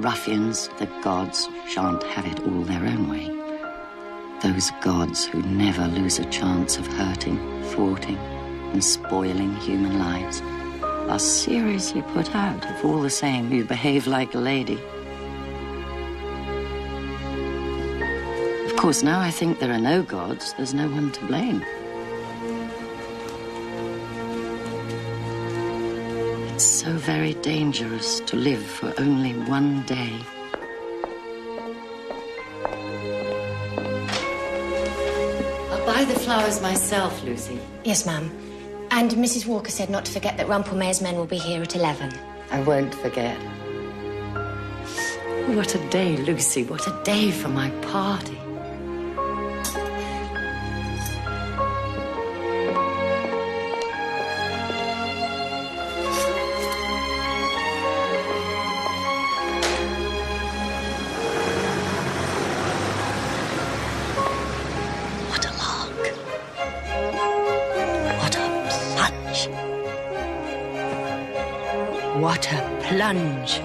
ruffians, the gods, shan't have it all their own way. Those gods who never lose a chance of hurting, thwarting, and spoiling human lives are seriously put out if all the same you behave like a lady. Of course, now I think there are no gods, there's no one to blame. It's so very dangerous to live for only one day. I'll buy the flowers myself, Lucy. Yes, ma'am. And Mrs. Walker said not to forget that Rumpelmayer's men will be here at 11. I won't forget. What a day, Lucy. What a day for my party. What a plunge.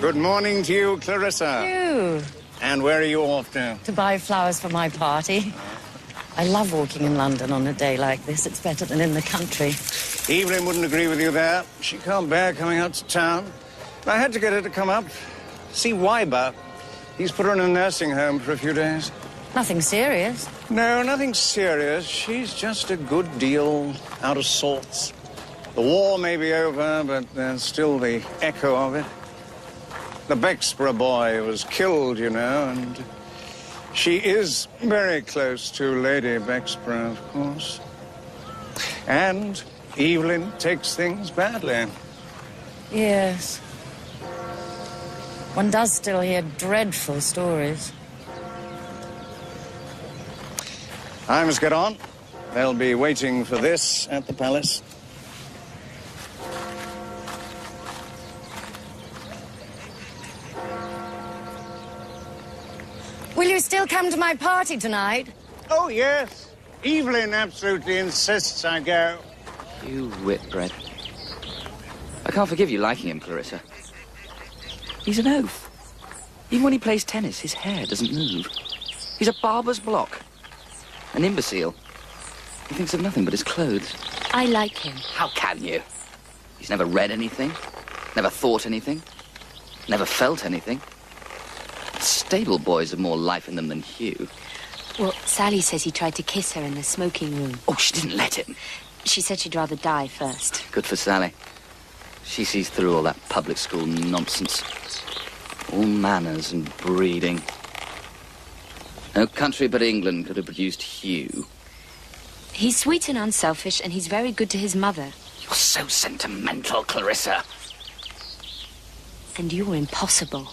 Good morning to you, Clarissa. You. And where are you off to? To buy flowers for my party. I love walking in London on a day like this. It's better than in the country. Evelyn wouldn't agree with you there. She can't bear coming out to town. I had to get her to come up. See Wyber. He's put her in a nursing home for a few days. Nothing serious. No, nothing serious. She's just a good deal out of sorts. The war may be over, but there's still the echo of it. The Bexborough boy was killed, you know, and she is very close to Lady Bexborough, of course. And Evelyn takes things badly. Yes. One does still hear dreadful stories. I must get on. They'll be waiting for this at the palace. Will you still come to my party tonight? Oh, yes. Evelyn absolutely insists I go. You whitbread. I can't forgive you liking him, Clarissa. He's an oaf. Even when he plays tennis, his hair doesn't move. He's a barber's block. An imbecile. He thinks of nothing but his clothes. I like him. How can you? He's never read anything, never thought anything, never felt anything. Stable boys have more life in them than Hugh. Well, Sally says he tried to kiss her in the smoking room. Oh, she didn't let him. She said she'd rather die first. Good for Sally. She sees through all that public school nonsense. All manners and breeding. No country but England could have produced Hugh. He's sweet and unselfish, and he's very good to his mother. You're so sentimental, Clarissa. And you're impossible.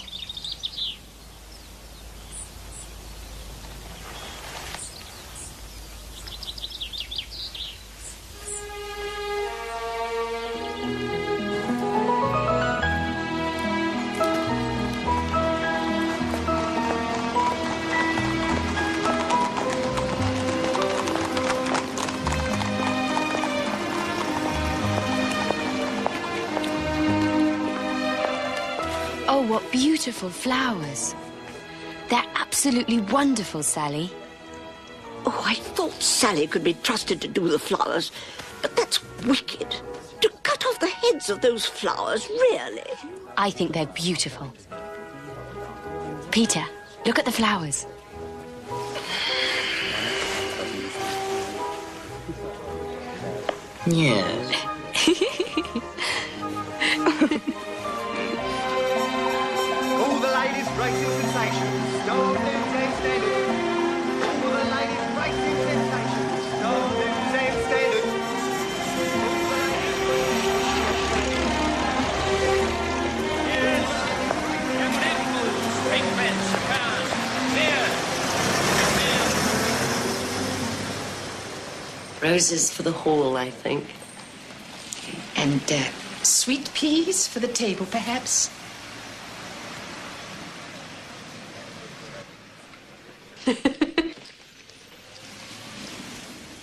Oh, what beautiful flowers. They're absolutely wonderful, Sally. Oh, I thought Sally could be trusted to do the flowers, but that's wicked. To cut off the heads of those flowers, really? I think they're beautiful. Peter, look at the flowers. Yes. All the ladies racing sensations, no news and standard. All the ladies racing sensations, no news and standard. Roses for the hall, I think. And sweet peas for the table, perhaps?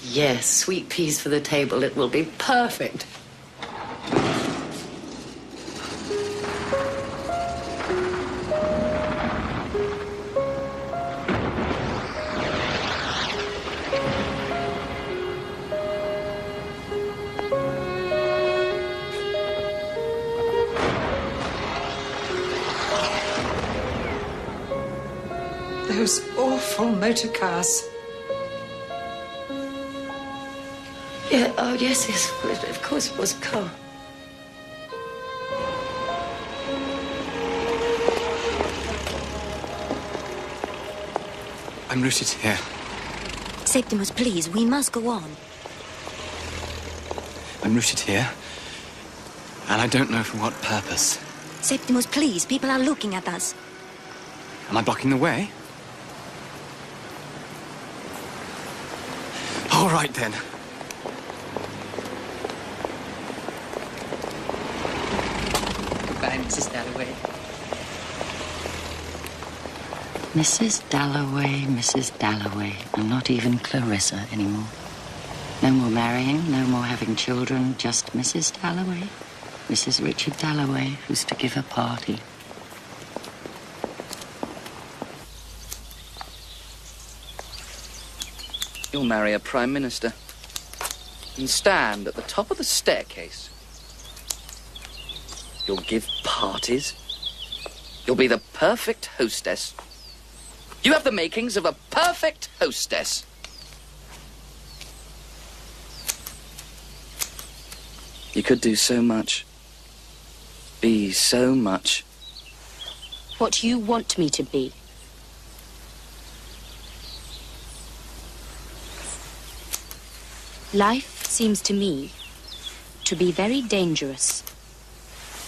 Yes, sweet peas for the table. It will be perfect. Those awful motor cars. Yeah, oh, yes, of course it was a car. I'm rooted here. Septimus, please, we must go on. I'm rooted here. And I don't know for what purpose. Septimus, please, people are looking at us. Am I blocking the way? All right, then. Goodbye, Mrs. Dalloway. Mrs. Dalloway, Mrs. Dalloway, and not even Clarissa anymore. No more marrying, no more having children, just Mrs. Dalloway, Mrs. Richard Dalloway, who's to give a party. You'll marry a prime minister and stand at the top of the staircase. You'll give parties. You'll be the perfect hostess. You have the makings of a perfect hostess. You could do so much. Be so much. What you want me to be. Life seems to me to be very dangerous.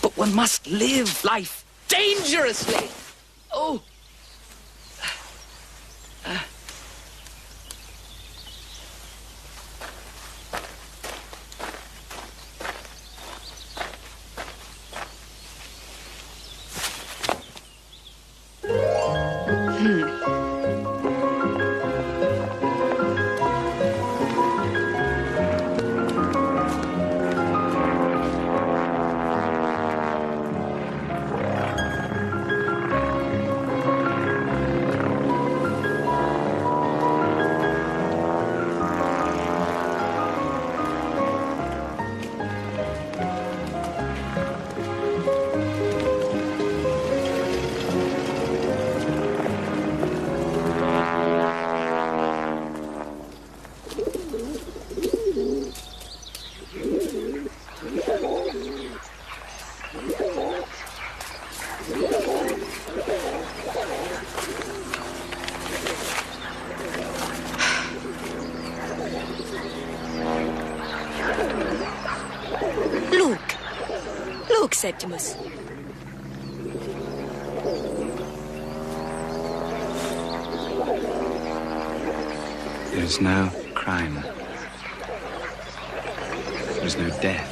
But one must live life dangerously. Oh. Look, Septimus. There is no crime. There is no death.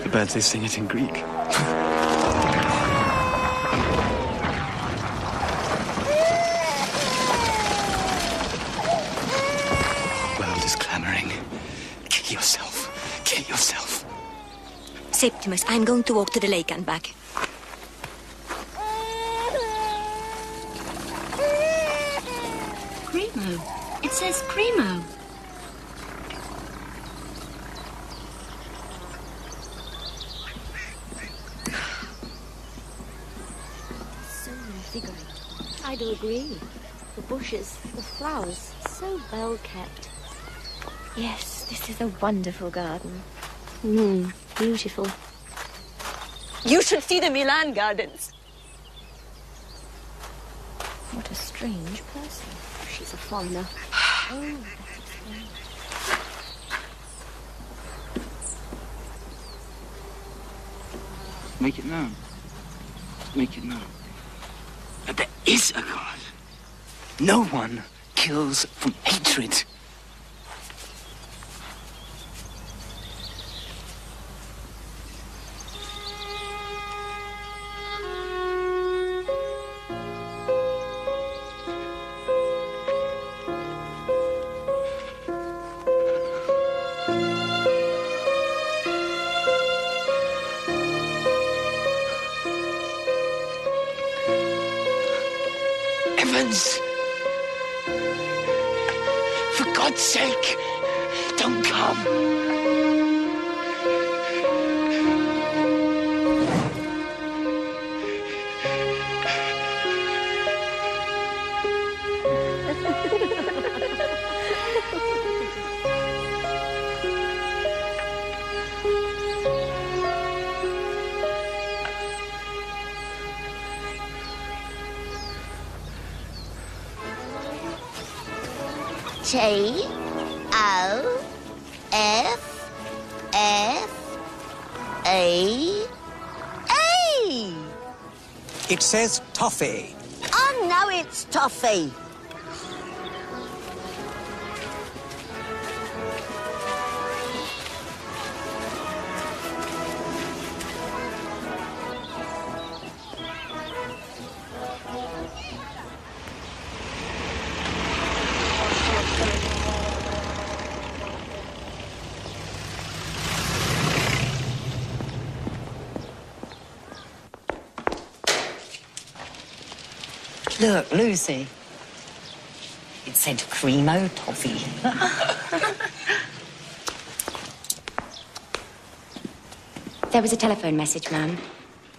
The birds, they sing it in Greek. World is clamoring. Kill yourself. Kill yourself. Septimus, I'm going to walk to the lake and back. says Primo. So invigorating. I do agree. The bushes, the flowers, so well kept. Yes, this is a wonderful garden. Beautiful. You should see the Milan gardens. What a strange person. She's a foreigner. Oh, that explains. Make it known. Make it known. That there is a God. No one kills from hatred. Evans! For God's sake, don't come. T-O-F-F-A-A. It says toffee. Oh, no, it's toffee. Look, Lucy. It said Primo toffee. There was a telephone message, ma'am.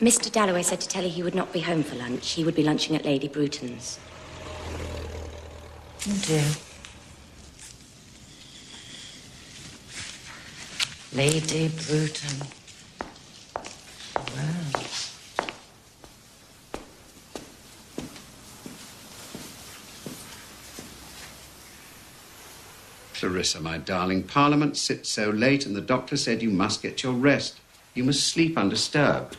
Mr. Dalloway said to tell you he would not be home for lunch. He would be lunching at Lady Bruton's. Oh, dear. Lady Bruton. Well. Clarissa, my darling, Parliament sits so late and the doctor said you must get your rest. You must sleep undisturbed.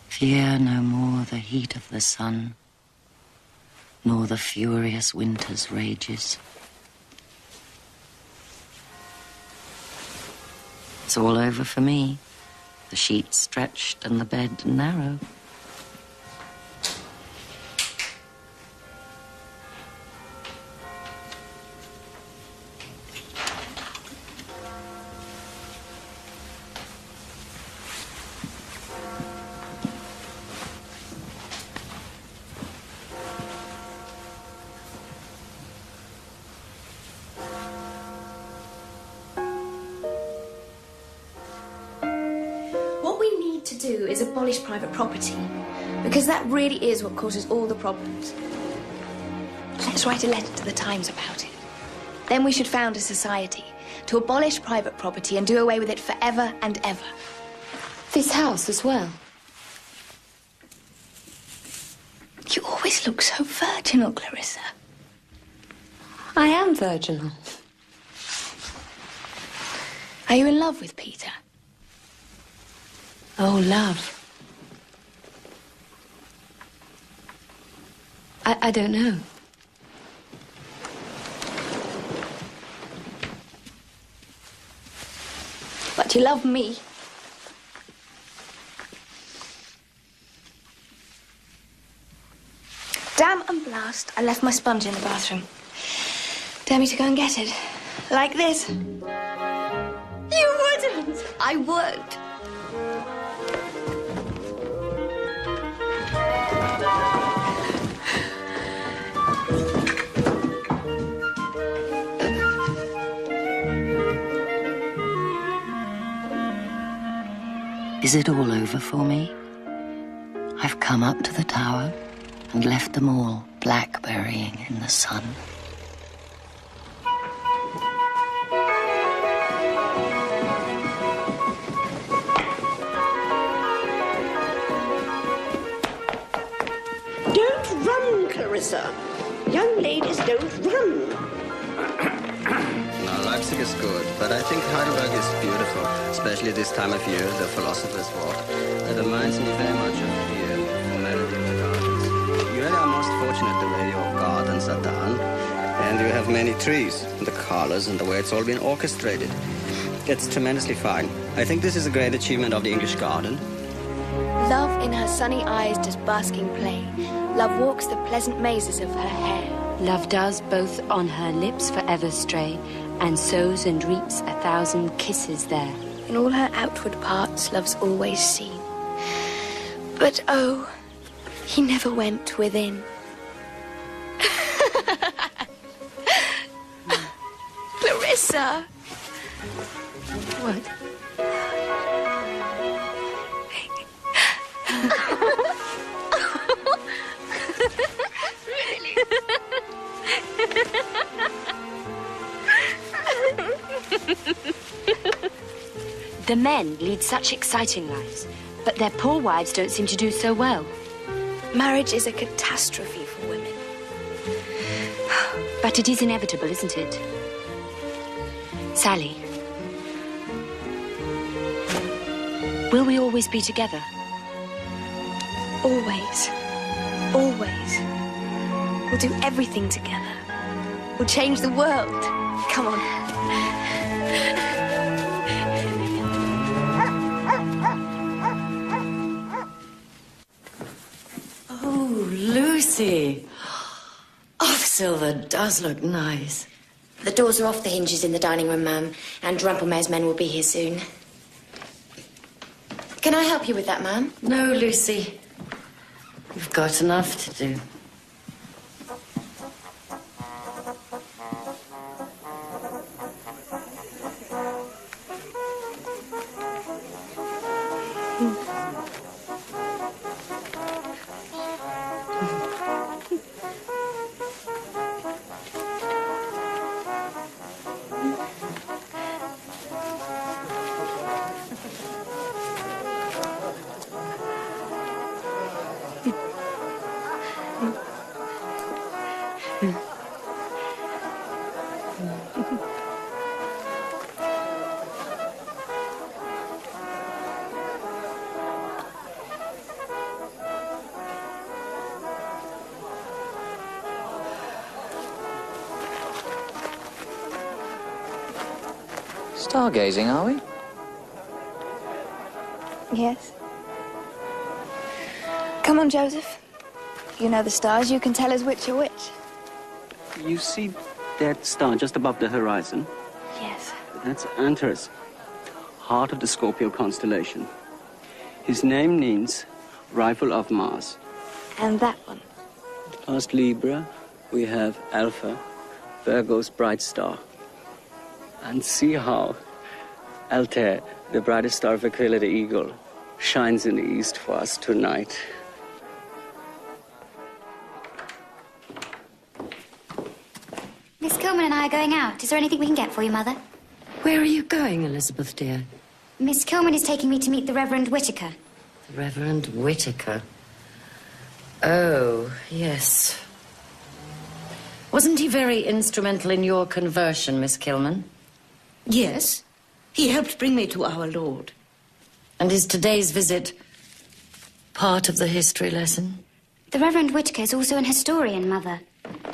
Fear no more the heat of the sun, nor the furious winter's rages. It's all over for me. The sheets stretched and the bed narrow. Is abolish private property, because that really is what causes all the problems. Let's write a letter to the Times about it. Then we should found a society to abolish private property and do away with it forever and ever. This house as well. You always look so virginal, Clarissa. I am virginal. Are you in love with Peter? Oh, love. I don't know. But you love me. Damn, and blast, I left my sponge in the bathroom. Dare me to go and get it. Like this. You wouldn't. I would. Is it all over for me? I've come up to the tower and left them all blackberrying in the sun. Don't run, Clarissa. Young ladies don't run. No, Leipzig is good, but I think Heidelberg is beautiful, especially this time of year, the Philosopher's Walk. It reminds me very much of here, the melody of the gardens. You really are most fortunate the way your gardens are done, and you have many trees, the colors and the way it's all been orchestrated. It's tremendously fine. I think this is a great achievement of the English garden. Love in her sunny eyes does basking play. Love walks the pleasant mazes of her hair. Love does both on her lips forever stray, and sows and reaps 1,000 kisses there. In all her outward parts, love's always seen. But oh, he never went within. Clarissa! What? The men lead such exciting lives, but their poor wives don't seem to do so well. Marriage is a catastrophe for women. But it is inevitable, isn't it? Sally, will we always be together? Always. Always. We'll do everything together. We'll change the world. Come on. Oh, Lucy. Oh, silver does look nice. The doors are off the hinges in the dining room, ma'am, and Rumpelmayer's men will be here soon. Can I help you with that, ma'am? No, Lucy. You've got enough to do. Stargazing, are we? Yes. Come on, Joseph. You know the stars. You can tell us which are which. You see that star just above the horizon? Yes. That's Antares, heart of the Scorpio constellation. His name means rifle of Mars. And that one? Past Libra, we have Alpha, Virgo's bright star. And see how Altair, the brightest star of Aquila the Eagle, shines in the east for us tonight. Miss Coleman and I are going out. Is there anything we can get for you, Mother? Where are you going, Elizabeth, dear? Miss Coleman is taking me to meet the Reverend Whittaker. The Reverend Whittaker. Oh, yes. Wasn't he very instrumental in your conversion, Miss Kilman? Yes. He helped bring me to our Lord. And is today's visit part of the history lesson? The Reverend Whittaker is also an historian, Mother.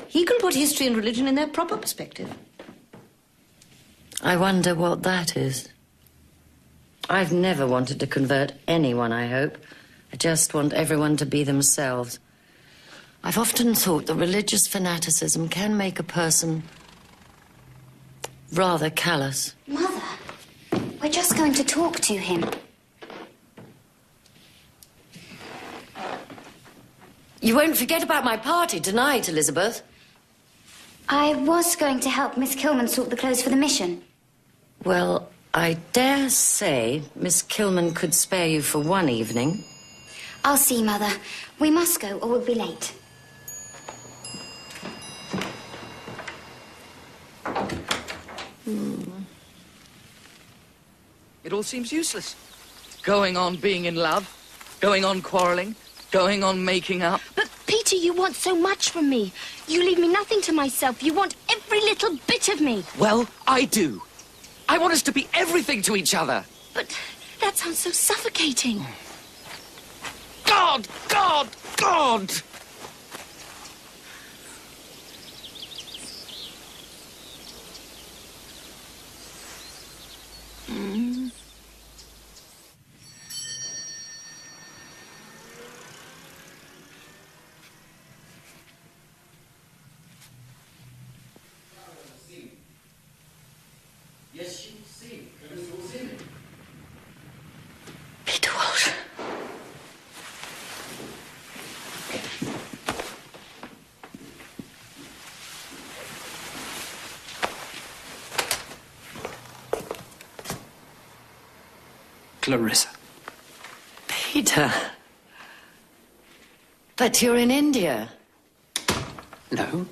He can put history and religion in their proper perspective. I wonder what that is. I've never wanted to convert anyone, I hope. I just want everyone to be themselves. I've often thought that religious fanaticism can make a person rather callous. Mother, we're just going to talk to him. You won't forget about my party tonight, Elizabeth. I was going to help Miss Kilman sort the clothes for the mission. Well, I dare say Miss Kilman could spare you for one evening. I'll see, Mother. We must go or we'll be late. It all seems useless. Going on being in love, going on quarrelling, going on making up. But, Peter, you want so much from me. You leave me nothing to myself. You want every little bit of me. Well, I do. I want us to be everything to each other. But that sounds so suffocating. God! God! God! Peter Walsh. Clarissa. Peter. But you're in India. No.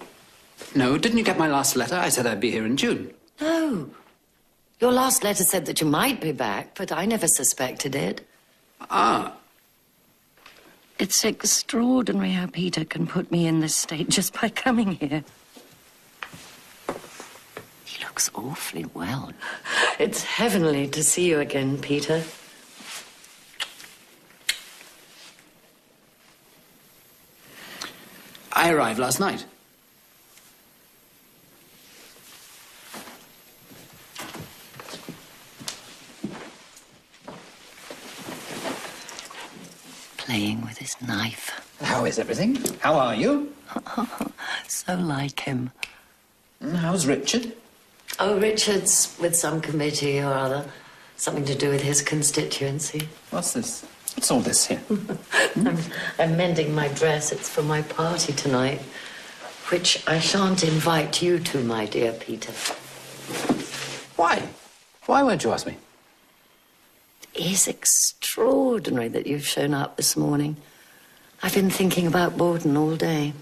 No, didn't you get my last letter? I said I'd be here in June. No. Your last letter said that you might be back, but I never suspected it. Ah. It's extraordinary how Peter can put me in this state just by coming here. He looks awfully well. It's heavenly to see you again, Peter. I arrived last night. Playing with his knife. How is everything? How are you? So like him. How's Richard? Oh, Richard's with some committee or other. Something to do with his constituency. What's this? What's all this here? I'm mending my dress. It's for my party tonight, which I shan't invite you to, my dear Peter. Why? Why won't you ask me? It is extraordinary that you've shown up this morning. I've been thinking about Borden all day.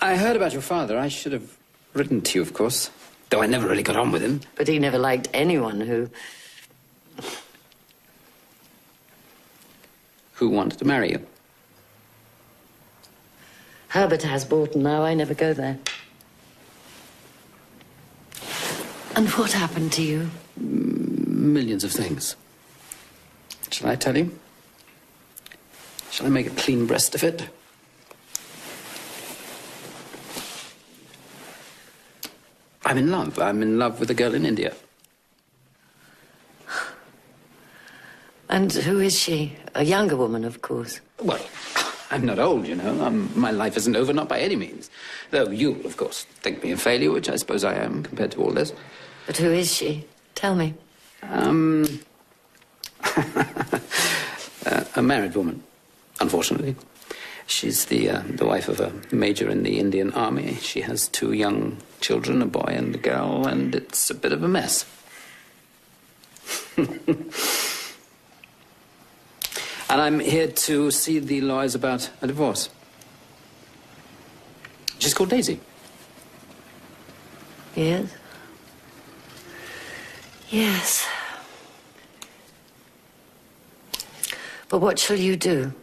I heard about your father. I should have written to you, of course. Though I never really got on with him. But he never liked anyone who wanted to marry you. Herbert has Borden now. I never go there. And what happened to you? Millions of things. Shall I tell you? Shall I make a clean breast of it? I'm in love. I'm in love with a girl in India. And who is she? A younger woman, of course. Well, I'm not old, you know. My life isn't over, not by any means. Though you, of course, think me a failure, which I suppose I am compared to all this. But who is she? Tell me. A married woman, unfortunately. She's the wife of a major in the Indian Army. She has 2 young children, a boy and a girl, and it's a bit of a mess. And I'm here to see the lawyers about a divorce. She's called Daisy. Yes? Yes. But what shall you do?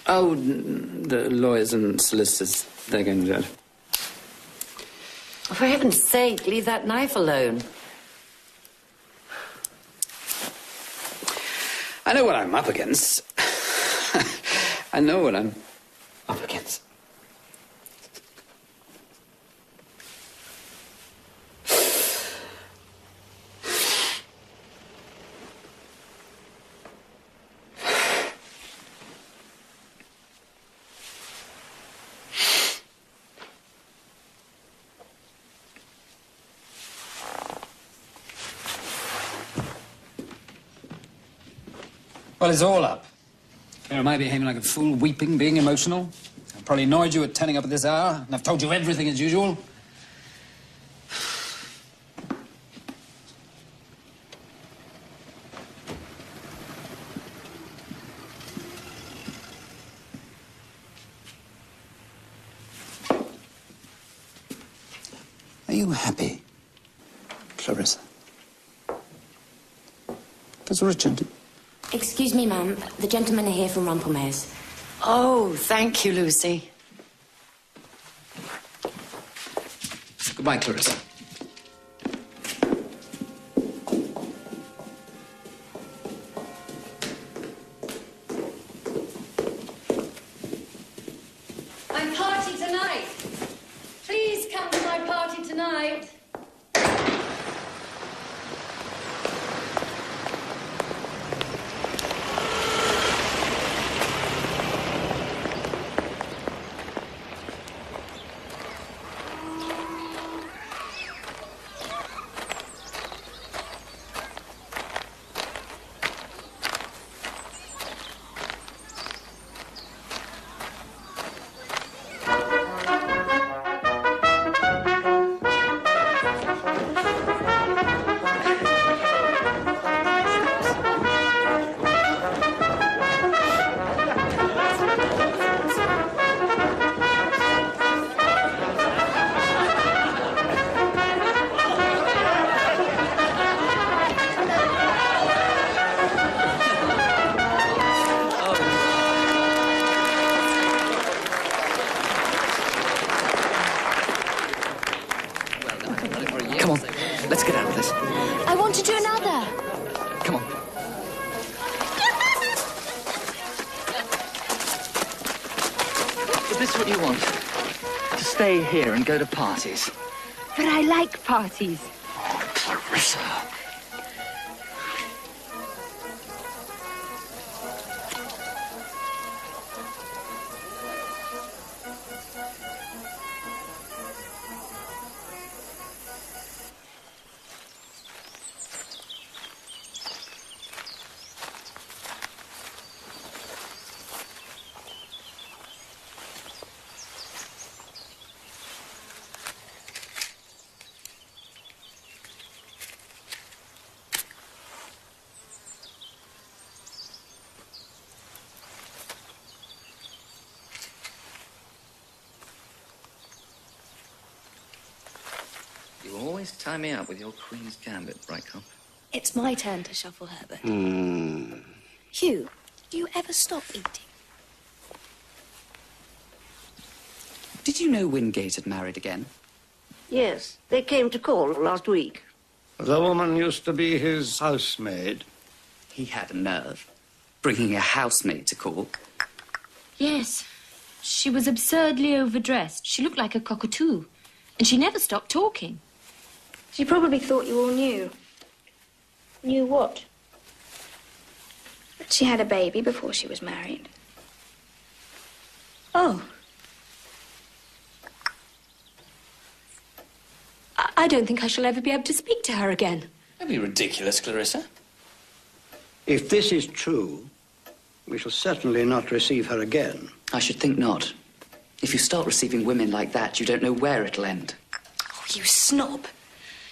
Oh, the lawyers and solicitors, they're going to do it. For heaven's sake, leave that knife alone. I know what I'm up against. I know what I'm up against. Well, it's all up. Here am I behaving like a fool, weeping, being emotional. I've probably annoyed you at turning up at this hour, and I've told you everything as usual. Are you happy, Clarissa? Does Richard... Excuse me, ma'am. The gentlemen are here from Rumpelmayer's. Oh, thank you, Lucy. Goodbye, Clarissa. My party tonight. Please come to my party tonight. Come on, let's get out of this. I want to do another. Come on. Is this what you want? To stay here and go to parties? But I like parties. Oh, Clarissa. You always tie me up with your Queen's Gambit, right, Cop? It's my turn to shuffle, Herbert. Hmm. Hugh, do you ever stop eating? Did you know Wingate had married again? Yes, they came to call last week. The woman used to be his housemaid. He had a nerve. Bringing a housemaid to call. Yes. She was absurdly overdressed. She looked like a cockatoo. And she never stopped talking. She probably thought you all knew. Knew what? That she had a baby before she was married. Oh. I don't think I shall ever be able to speak to her again. Don't be ridiculous, Clarissa. If this is true, we shall certainly not receive her again. I should think not. If you start receiving women like that, you don't know where it'll end. Oh, you snob.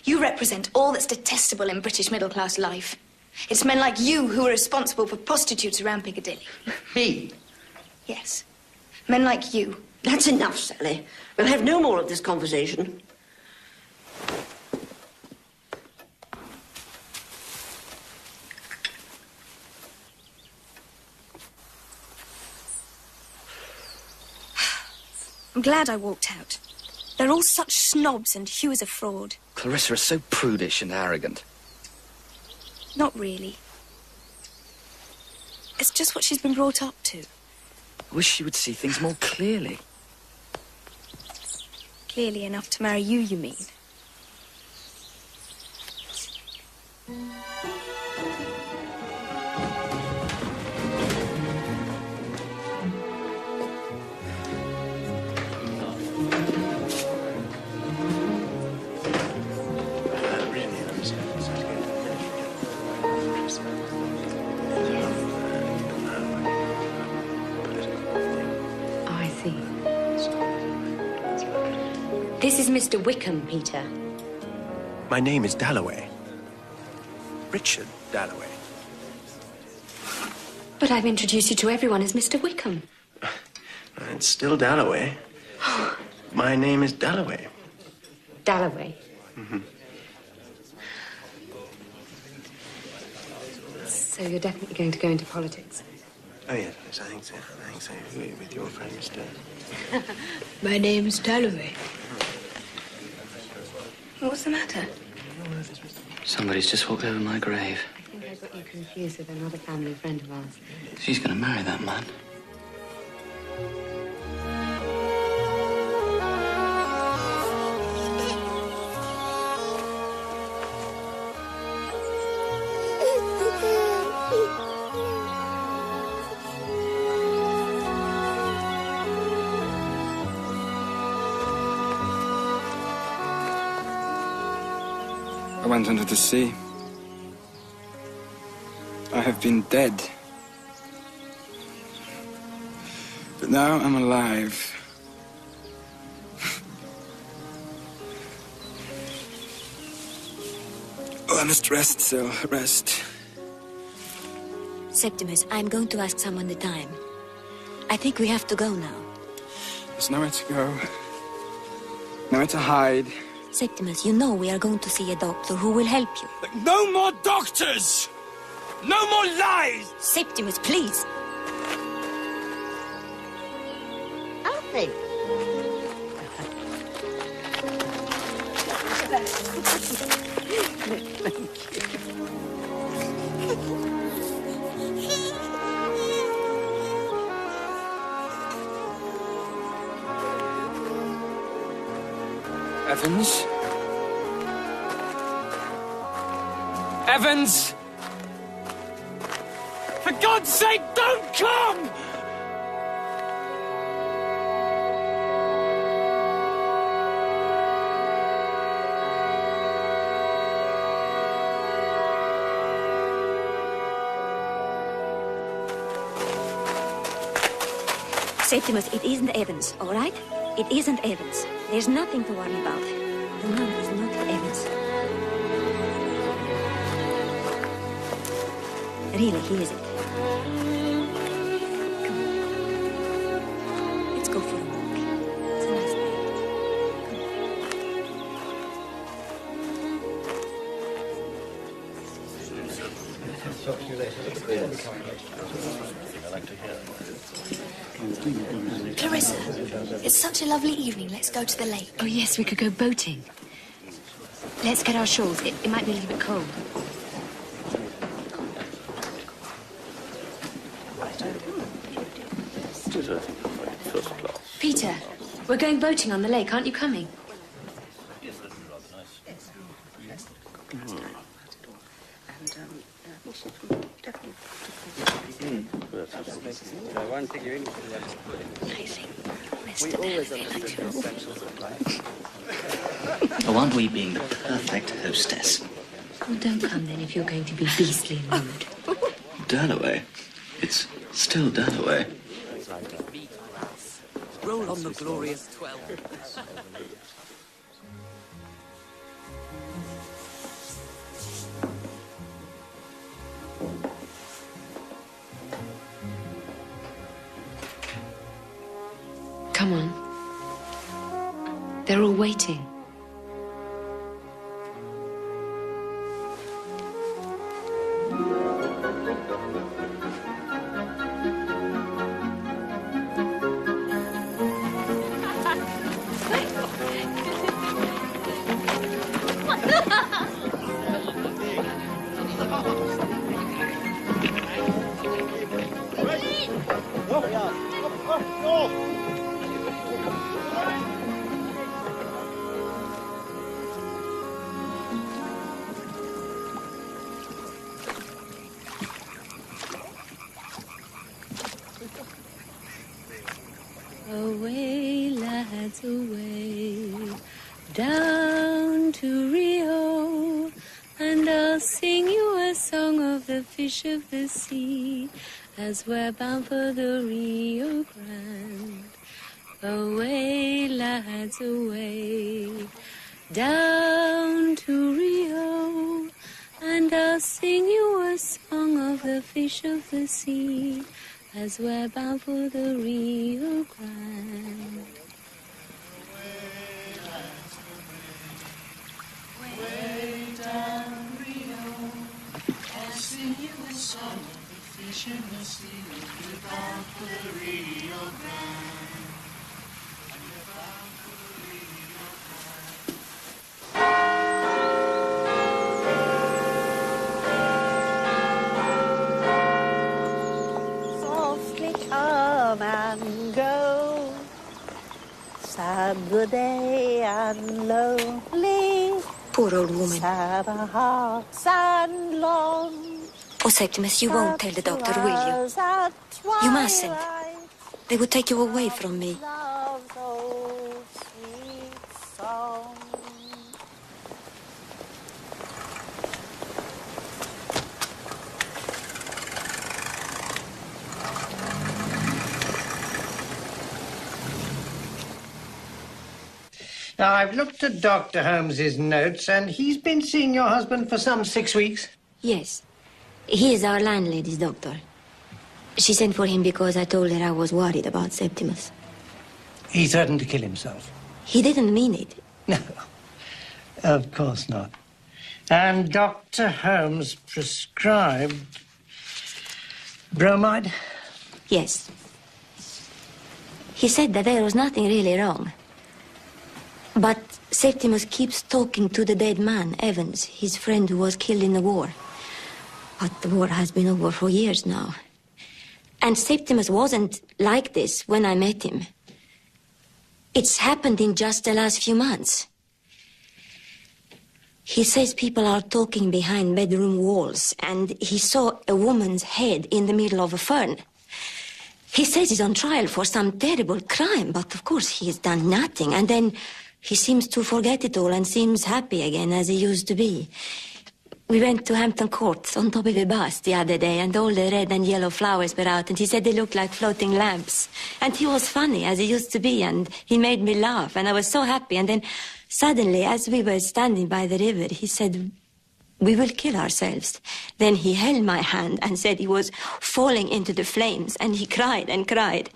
You represent all that's detestable in British middle-class life. It's men like you who are responsible for prostitutes around Piccadilly. Me? Yes. Men like you. That's enough, Sally. We'll have no more of this conversation. I'm glad I walked out. They're all such snobs and Hugh is a fraud. Clarissa is so prudish and arrogant. Not really. It's just what she's been brought up to. I wish she would see things more clearly. Clearly enough to marry you, you mean? This is Mr. Wickham, Peter. My name is Dalloway. Richard Dalloway. But I've introduced you to everyone as Mr. Wickham. It's still Dalloway. My name is Dalloway. Dalloway. Mm-hmm. So you're definitely going to go into politics? Oh, yes, I think so. I think so. With your friend, Mr. My name's Dalloway. What's the matter? Somebody's just walked over my grave. I think I got you confused with another family friend of ours. She's going to marry that man. I went under the sea. I have been dead. But now I'm alive. Oh, I must rest, Sil. Rest. Septimus, I'm going to ask someone the time. I think we have to go now. There's nowhere to go. Nowhere to hide. Septimus, you know we are going to see a doctor who will help you. No more doctors! No more lies! Septimus, please. Alfie. Evans? Evans! For God's sake, don't come! Septimus, it isn't Evans, all right? It isn't Evans. There's nothing to worry about. The man is not Evans. Really, he isn't. Come on. Let's go for a walk. It's a nice day. Clarissa, it's such a lovely evening. Let's go to the lake. Oh, yes, we could go boating. Let's get our shawls. It might be a little bit cold. Peter, we're going boating on the lake. Aren't you coming? Oh, aren't we being the perfect hostess? Well, don't come then if you're going to be beastly and rude. Dalloway. It's still Dalloway. Roll on the glorious 12. Come on. They're all waiting. Away, lads, away, down to Rio, and I'll sing you a song of the fish of the sea, as we're bound for the Rio Grande. Away, lads, away, down to Rio, and I'll sing you a song of the fish of the sea, as we're bound for the Rio Grande. Way down Rio, I'll sing you a song of the fish in the sea, we're bound for the Rio Grande. Softly come and go, sad the day and lonely. Poor old woman. Sad our hearts and long. Oh, Septimus, you won't tell the doctor, will you? You mustn't. They would take you away from me. Now, I've looked at Dr. Holmes's notes, and he's been seeing your husband for some 6 weeks. Yes. He is our landlady's doctor. She sent for him because I told her I was worried about Septimus. He threatened to kill himself. He didn't mean it. No, of course not. And Dr. Holmes prescribed bromide? Yes. He said that there was nothing really wrong. But Septimus keeps talking to the dead man, Evans, his friend who was killed in the war. But the war has been over for years now. And Septimus wasn't like this when I met him. It's happened in just the last few months. He says people are talking behind bedroom walls, and he saw a woman's head in the middle of a fern. He says he's on trial for some terrible crime, but of course he has done nothing. And then he seems to forget it all and seems happy again as he used to be. We went to Hampton Court on top of a bus the other day, and all the red and yellow flowers were out, and he said they looked like floating lamps. And he was funny as he used to be, and he made me laugh, and I was so happy. And then suddenly, as we were standing by the river, he said, "We will kill ourselves." Then he held my hand and said he was falling into the flames, and he cried and cried.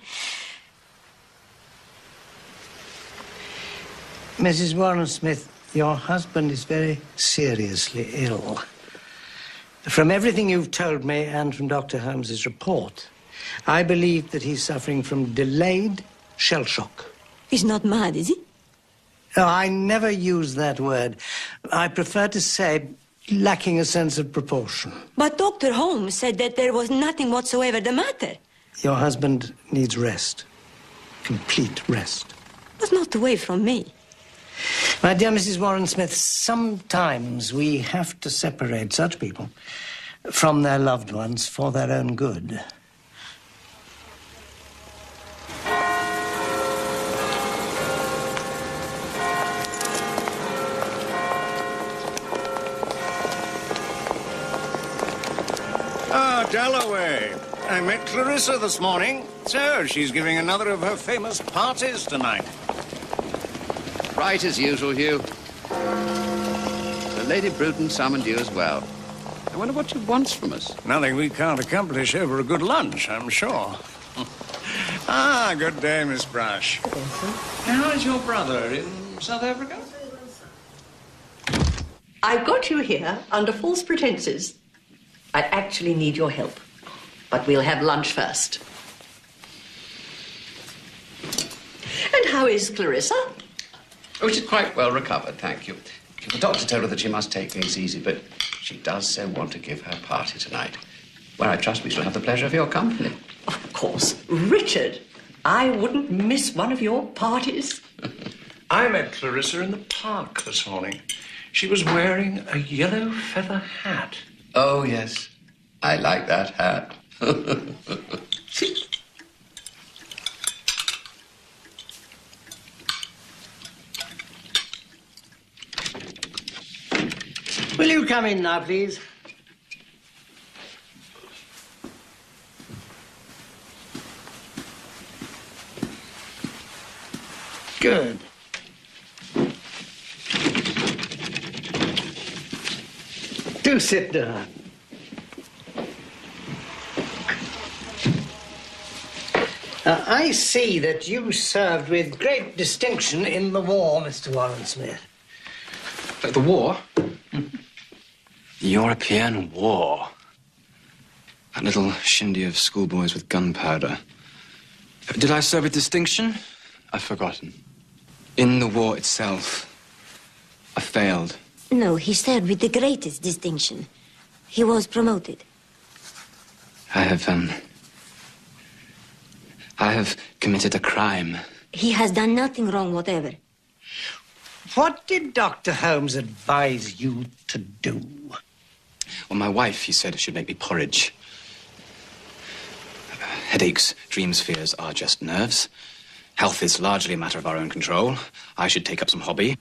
Mrs. Warren-Smith, your husband is very seriously ill. From everything you've told me and from Dr. Holmes's report, I believe that he's suffering from delayed shell shock. He's not mad, is he? Oh, I never use that word. I prefer to say lacking a sense of proportion. But Dr. Holmes said that there was nothing whatsoever the matter. Your husband needs rest. Complete rest. But not away from me. My dear Mrs. Warren-Smith, sometimes we have to separate such people from their loved ones for their own good. Ah, Dalloway. I met Clarissa this morning. So, she's giving another of her famous parties tonight. Right as usual, Hugh. The Lady Bruton summoned you as well. I wonder what she wants from us. Nothing we can't accomplish over a good lunch, I'm sure. Ah, good day, Miss Brush. How is your brother in South Africa? I got you here under false pretenses. I actually need your help. But we'll have lunch first. And how is Clarissa? Oh, she's quite well recovered, thank you. The doctor told her that she must take things easy, but she does so want to give her party tonight, where I trust we shall have the pleasure of your company. Of course. Richard, I wouldn't miss one of your parties. I met Clarissa in the park this morning. She was wearing a yellow feather hat. Oh, yes. I like that hat. Will you come in now, please? Good. Do sit down. I see that you served with great distinction in the war, Mr. Warren Smith. The war? The European War. That little shindy of schoolboys with gunpowder. Did I serve with distinction? I've forgotten. In the war itself, I failed. No, he served with the greatest distinction. He was promoted. I have committed a crime. He has done nothing wrong whatever. What did Dr. Holmes advise you to do? Well, my wife, he said, should make me porridge. Headaches, dreams, fears are just nerves. Health is largely a matter of our own control. I should take up some hobby.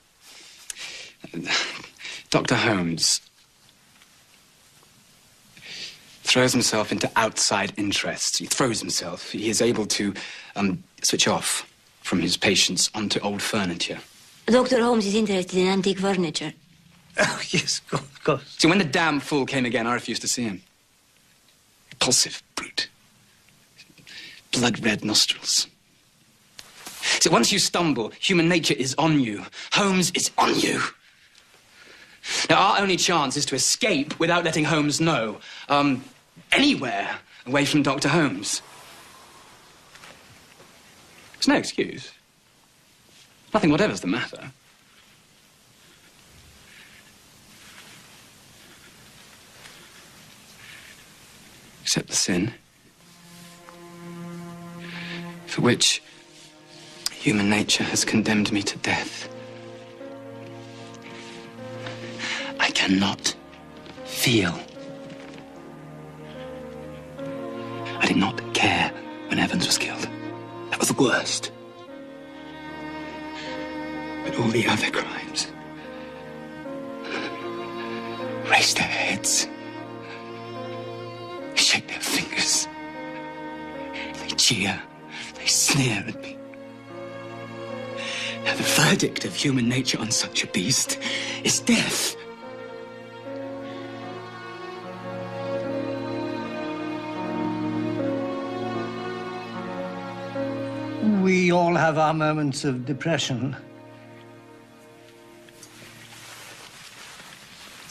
Dr. Holmes throws himself into outside interests. He throws himself. He is able to switch off from his patients onto old furniture. Dr. Holmes is interested in antique furniture. Oh, yes, of course. So when the damn fool came again, I refused to see him. Repulsive brute. Blood-red nostrils. So once you stumble, human nature is on you. Holmes is on you. Now, our only chance is to escape without letting Holmes know. Anywhere away from Dr. Holmes. There's no excuse. Nothing whatever's the matter. Except the sin for which human nature has condemned me to death. I cannot feel. I did not care when Evans was killed. That was the worst. But all the other crimes raise their heads, shake their fingers, they jeer, they sneer at me. Now, the verdict of human nature on such a beast is death. We all have our moments of depression.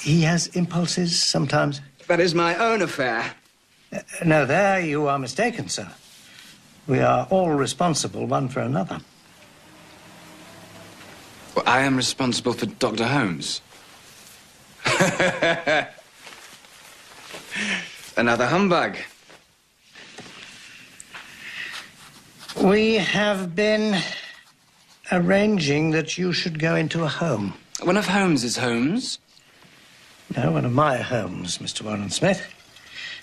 He has impulses sometimes. That is my own affair. No, there you are mistaken, sir. We are all responsible one for another. Well, I am responsible for Dr. Holmes. Another humbug. We have been arranging that you should go into a home. One of Holmes's homes? No, one of my homes, Mr. Warren Smith.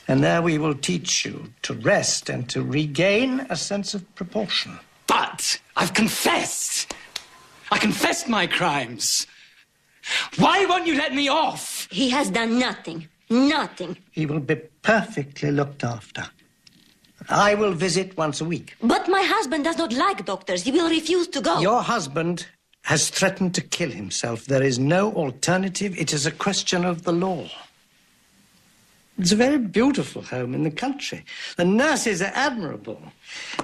And there we will teach you to rest and to regain a sense of proportion. But I've confessed. I confessed my crimes. Why won't you let me off? He has done nothing. Nothing. He will be perfectly looked after. I will visit once a week. But my husband does not like doctors. He will refuse to go. Your husband has threatened to kill himself. There is no alternative. It is a question of the law. It's a very beautiful home in the country. The nurses are admirable.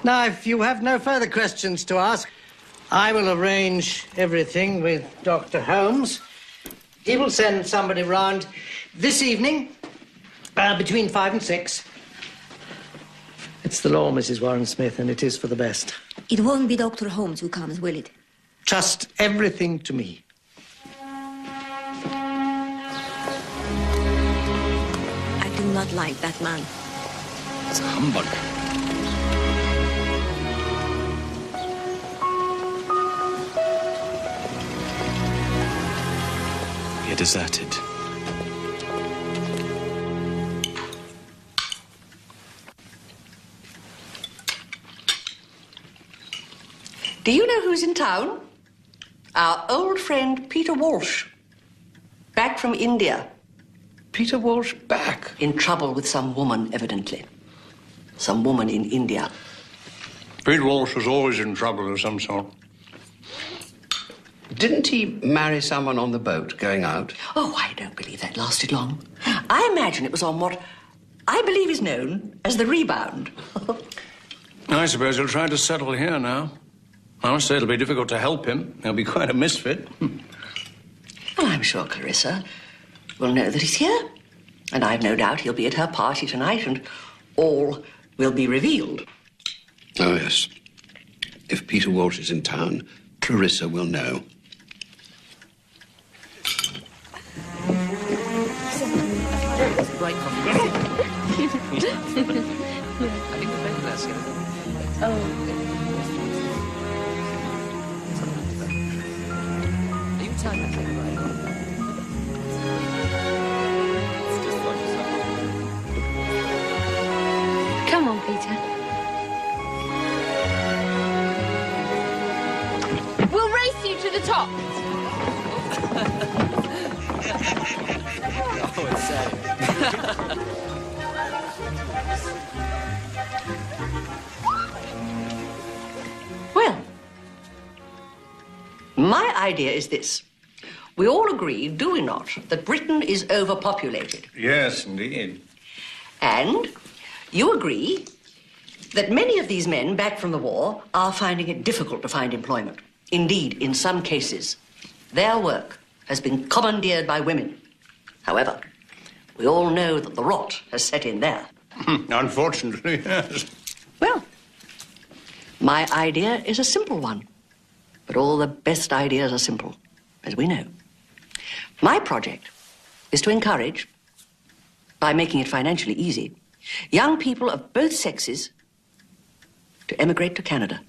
Now, if you have no further questions to ask, I will arrange everything with Dr. Holmes. He will send somebody round this evening between 5 and 6. It's the law, Mrs. Warren Smith, and it is for the best. It won't be Dr. Holmes who comes, will it? Trust everything to me. I do not like that man. It's a humbug. We are deserted. Do you know who's in town? Our old friend Peter Walsh. Back from India. Peter Walsh back? In trouble with some woman, evidently. Some woman in India. Pete Walsh was always in trouble of some sort. Didn't he marry someone on the boat going out? Oh, I don't believe that lasted long. I imagine it was on what I believe is known as the rebound. I suppose he'll try to settle here now. I must say it'll be difficult to help him. He'll be quite a misfit. Well, I'm sure Clarissa will know that he's here. And I've no doubt he'll be at her party tonight and all will be revealed. Oh, yes. If Peter Walsh is in town, Clarissa will know. Right coffee. I think we're better last year. Oh. Are you tired of it, right? Come on, Peter. We'll race you to the top. Oh, it's sad. Well, my idea is this. We all agree, do we not, that Britain is overpopulated. Yes, indeed. And you agree that many of these men back from the war are finding it difficult to find employment. Indeed, in some cases, their work has been commandeered by women. However, we all know that the rot has set in there. Unfortunately, yes. Well, my idea is a simple one. But all the best ideas are simple, as we know. My project is to encourage, by making it financially easy, young people of both sexes to emigrate to Canada.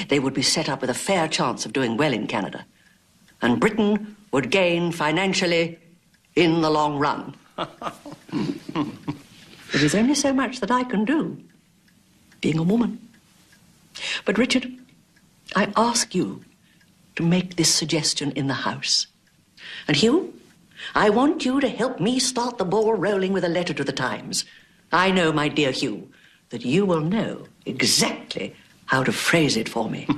They would be set up with a fair chance of doing well in Canada. And Britain would gain financially in the long run. There is only so much that I can do, being a woman. But, Richard, I ask you to make this suggestion in the House. And, Hugh, I want you to help me start the ball rolling with a letter to the Times. I know, my dear Hugh, that you will know exactly how to phrase it for me.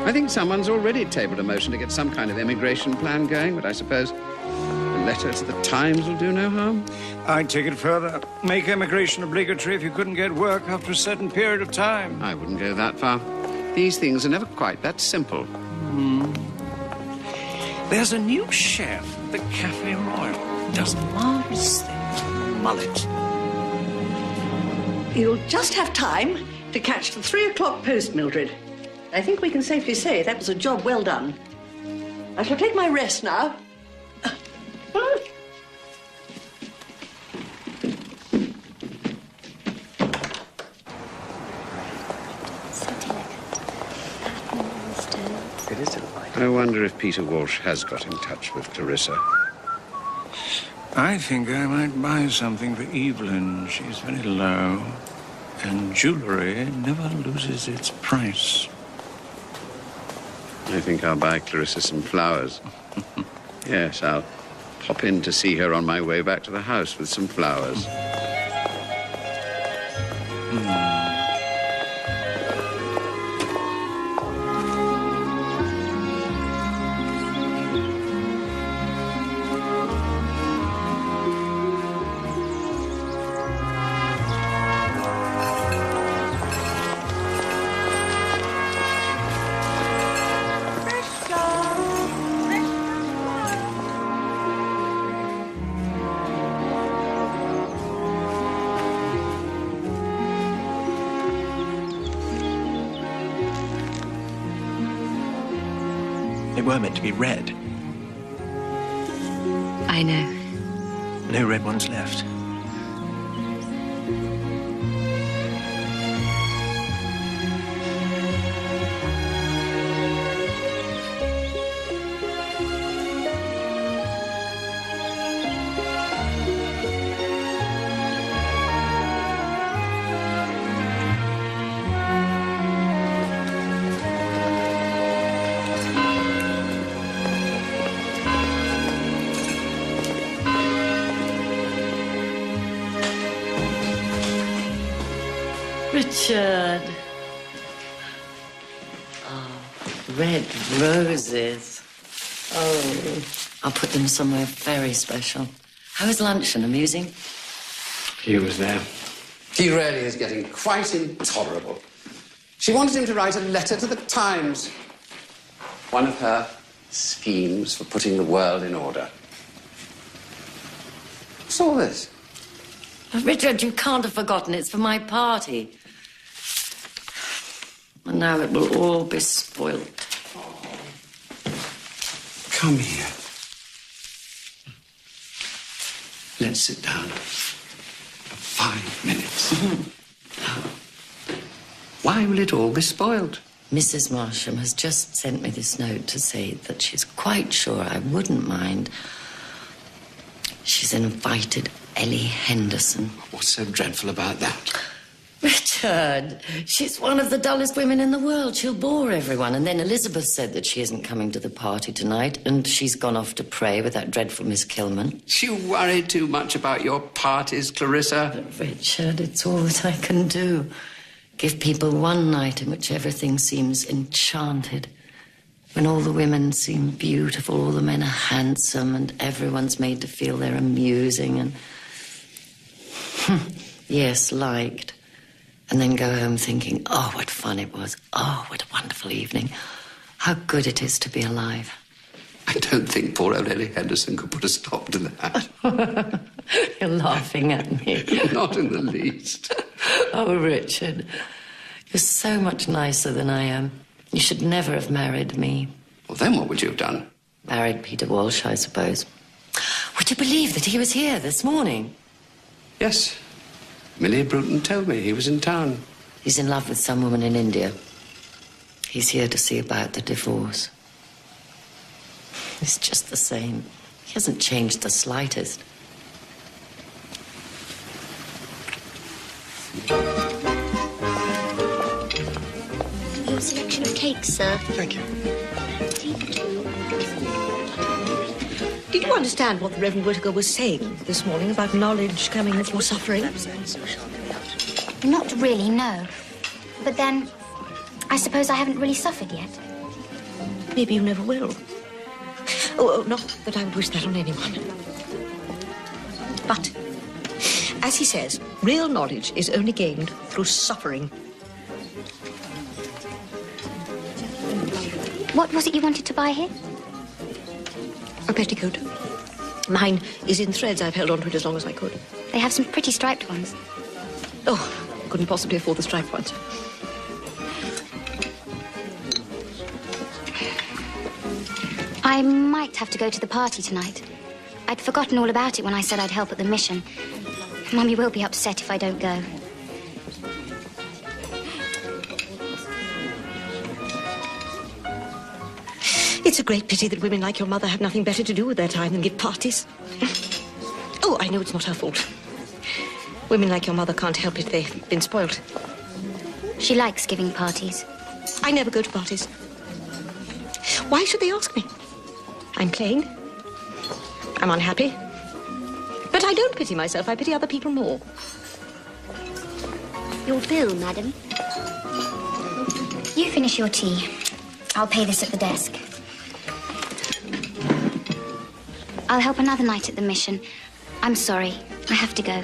I think someone's already tabled a motion to get some kind of immigration plan going, but I suppose a letter to the Times will do no harm. I'd take it further. Make immigration obligatory if you couldn't get work after a certain period of time. I wouldn't go that far. These things are never quite that simple. There's a new chef at the Cafe Royal. Does marvellous things with mullet. You'll just have time to catch the 3 o'clock post, Mildred. I think we can safely say that was a job well done. I shall take my rest now. It is delightful. I wonder if Peter Walsh has got in touch with Clarissa. I think I might buy something for Evelyn. She's very low. And jewellery never loses its price. I think I'll buy Clarissa some flowers. Yes, I'll pop in to see her on my way back to the house with some flowers. They were meant to be red. I know. No red ones left. Richard. Oh, red roses. Oh, I'll put them somewhere very special. How was luncheon? Amusing? He was there. He really is getting quite intolerable. She wanted him to write a letter to the Times. One of her schemes for putting the world in order. What's all this? Richard, you can't have forgotten it's for my party. And now it will all be spoilt. Come here. Let's sit down for 5 minutes. Why will it all be spoiled? Mrs. Marsham has just sent me this note to say that she's quite sure I wouldn't mind. She's invited Ellie Henderson. What's so dreadful about that? Richard, she's one of the dullest women in the world. She'll bore everyone. And then Elizabeth said that she isn't coming to the party tonight, and she's gone off to pray with that dreadful Miss Kilman. You worry too much about your parties, Clarissa. But Richard, it's all that I can do. Give people one night in which everything seems enchanted. When all the women seem beautiful, all the men are handsome, and everyone's made to feel they're amusing and... yes, liked. And then go home thinking, oh, what fun it was. Oh, what a wonderful evening. How good it is to be alive. I don't think poor old Ellie Henderson could put a stop to that. You're laughing at me. Not in the least. Oh, Richard, you're so much nicer than I am. You should never have married me. Well, then what would you have done? Married Peter Walsh, I suppose. Would you believe that he was here this morning? Yes. Millie Bruton told me he was in town. He's in love with some woman in India. He's here to see about the divorce. It's just the same. He hasn't changed the slightest. Your selection of cakes, sir. Thank you. Did you understand what the Reverend Whittaker was saying this morning about knowledge coming before suffering? Not really, no. But then, I suppose I haven't really suffered yet. Maybe you never will. Oh, not that I would wish that on anyone. But, as he says, real knowledge is only gained through suffering. What was it you wanted to buy here? A petticoat. Mine is in threads. I've held on to it as long as I could. They have some pretty striped ones. Oh, couldn't possibly afford the striped ones. I might have to go to the party tonight. I'd forgotten all about it when I said I'd help at the mission. Mummy will be upset if I don't go. It's a great pity that women like your mother have nothing better to do with their time than give parties. Oh, I know it's not her fault. Women like your mother can't help it. They've been spoiled. She likes giving parties. I never go to parties. Why should they ask me? I'm plain. I'm unhappy. But I don't pity myself. I pity other people more. Your bill, madam. You finish your tea. I'll pay this at the desk. I'll help another night at the mission. I'm sorry. I have to go.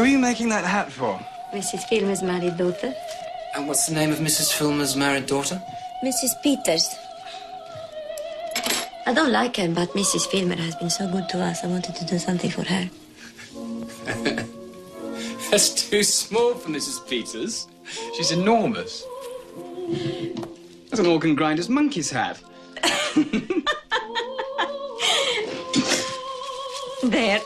Who are you making that hat for? Mrs. Filmer's married daughter. And what's the name of Mrs. Filmer's married daughter? Mrs. Peters. I don't like her, but Mrs. Filmer has been so good to us. I wanted to do something for her. That's too small for Mrs. Peters. She's enormous. That's an organ grinder's monkey's hat. There.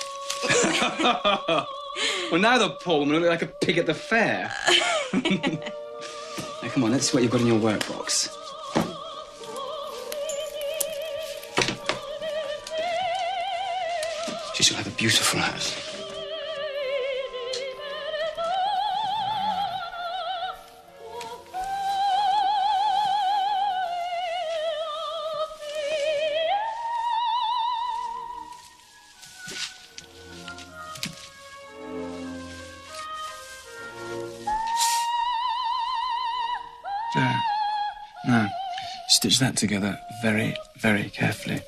Well, now the Pullman will look like a pig at the fair. Now, come on, let's see what you've got in your workbox. She shall have a beautiful hat. There. Now, stitch that together very, very carefully.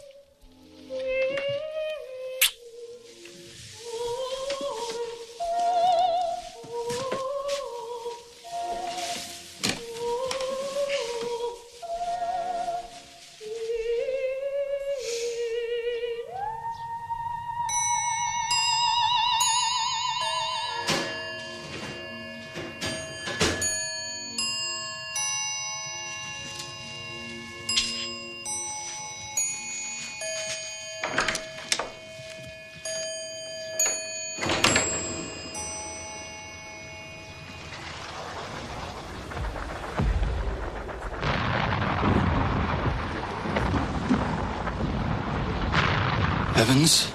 Evans?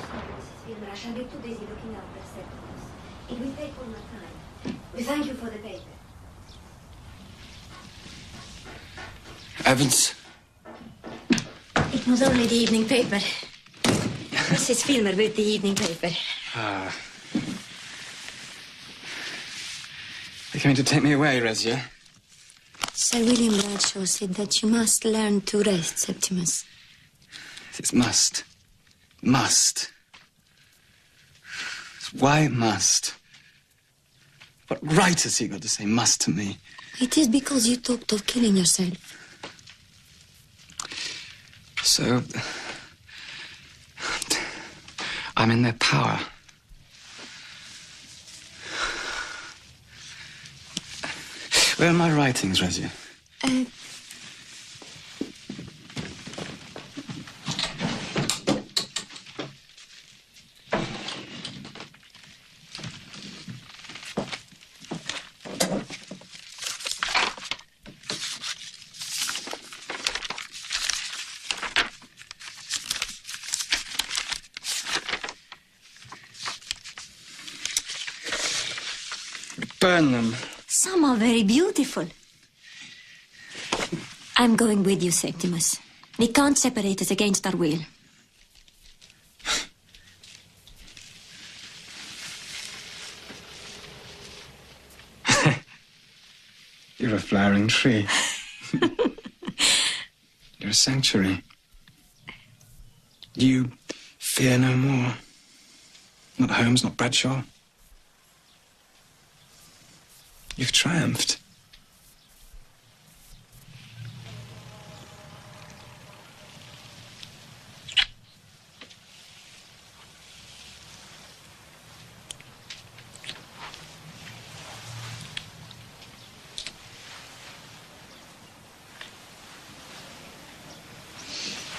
I shall be too busy looking after Septimus. It will take all my time. We thank you for the paper. Evans? It was only the evening paper. Mrs. Filmer with the evening paper. Ah. They're coming to take me away, Rezia. Sir William Bradshaw said that you must learn to rest, Septimus. It's must. Must. Why must? What right has he got to say must to me? It is because you talked of killing yourself. So, I'm in their power. Where are my writings, Rezia? Burn them. Some are very beautiful. I'm going with you, Septimus. We can't separate us against our will. You're a flowering tree. You're a sanctuary. You fear no more. Not Holmes, not Bradshaw. You've triumphed.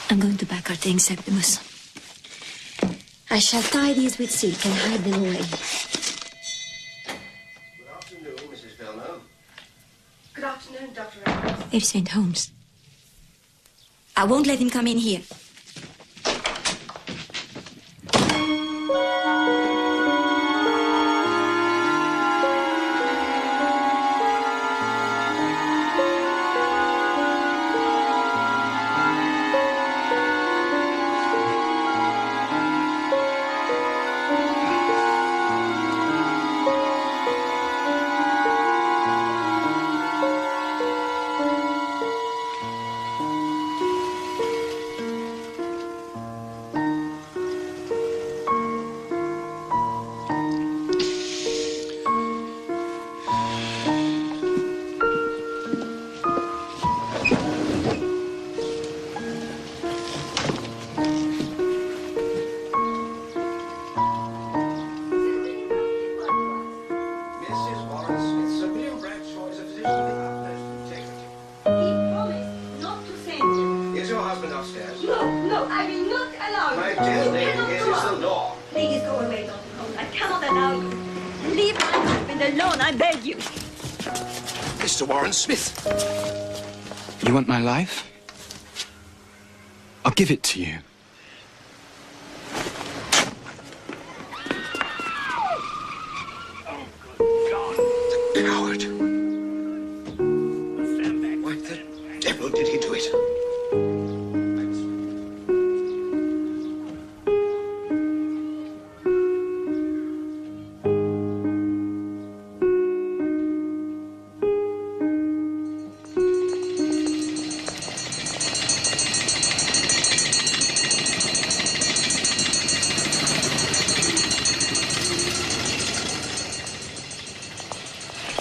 I'm going to pack our things, Septimus. I shall tie these with silk and hide them away. Mrs. Filmer. Good afternoon, Dr. Evans. They've sent Holmes. I won't let him come in here. Come on now. Leave my husband alone, I beg you. Mr. Warren Smith. You want my life? I'll give it to you. The coward. Why the devil did he do it?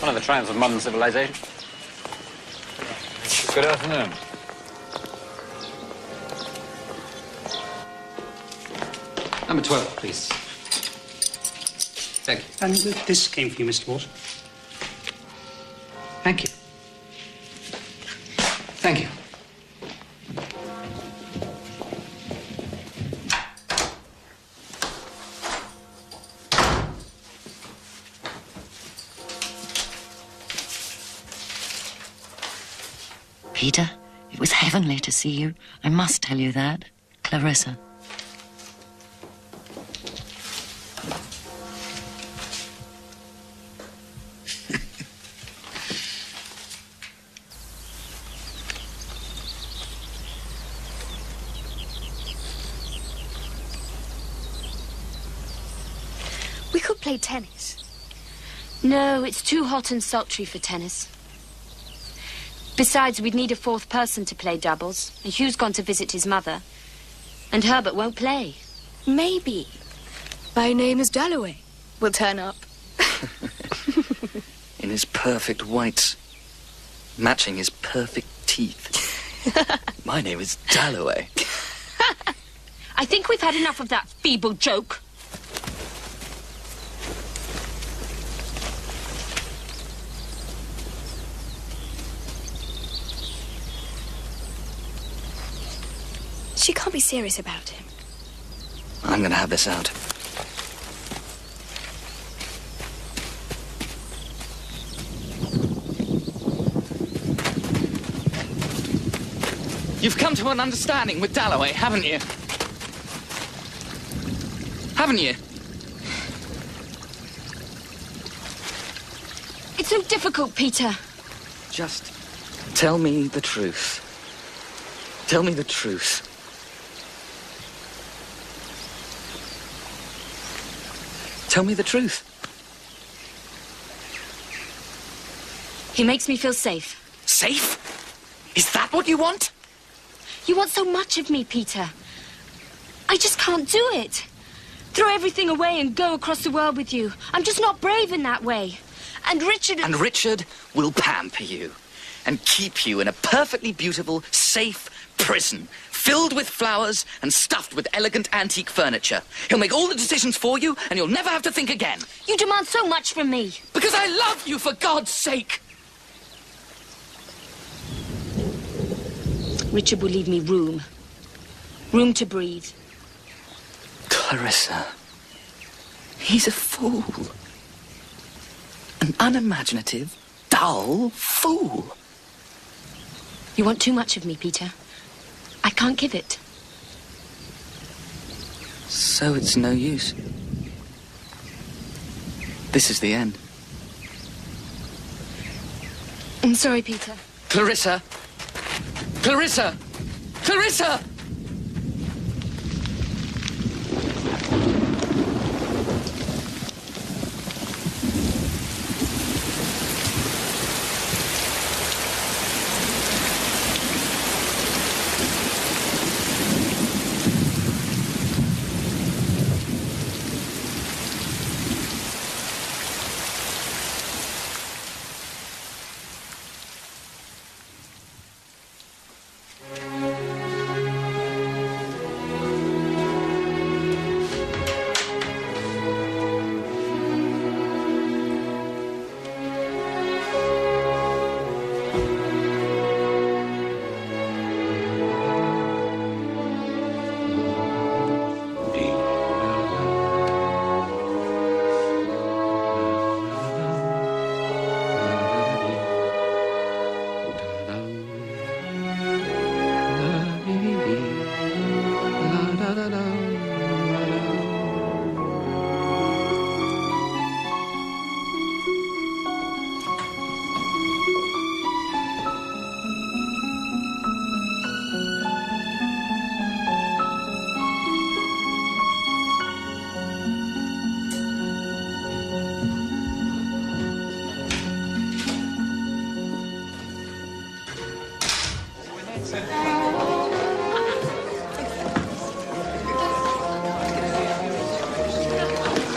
One of the triumphs of modern civilization. Good afternoon. Number 12, please. Thank you. And this came for you, Mr. Walsh. Thank you. Thank you. Peter, it was heavenly to see you. I must tell you that. Clarissa. We could play tennis. No, it's too hot and sultry for tennis. Besides, we'd need a fourth person to play doubles. And Hugh's gone to visit his mother. And Herbert won't play. Maybe. My name is Dalloway. Will turn up. In his perfect whites, matching his perfect teeth. My name is Dalloway. I think we've had enough of that feeble joke. She can't be serious about him. I'm going to have this out. You've come to an understanding with Dalloway, haven't you? Haven't you? It's so difficult, Peter. Just tell me the truth. Tell me the truth. Tell me the truth. He makes me feel safe. Safe? Is that what you want? You want so much of me, Peter. I just can't do it. Throw everything away and go across the world with you. I'm just not brave in that way. And Richard... And Richard will pamper you and keep you in a perfectly beautiful, safe prison, filled with flowers and stuffed with elegant antique furniture. He'll make all the decisions for you, and you'll never have to think again. You demand so much from me. Because I love you, for God's sake. Richard will leave me room. Room to breathe. Clarissa, he's a fool. An unimaginative, dull fool. You want too much of me, Peter. I can't give it. So it's no use. This is the end. I'm sorry, Peter. Clarissa! Clarissa! Clarissa!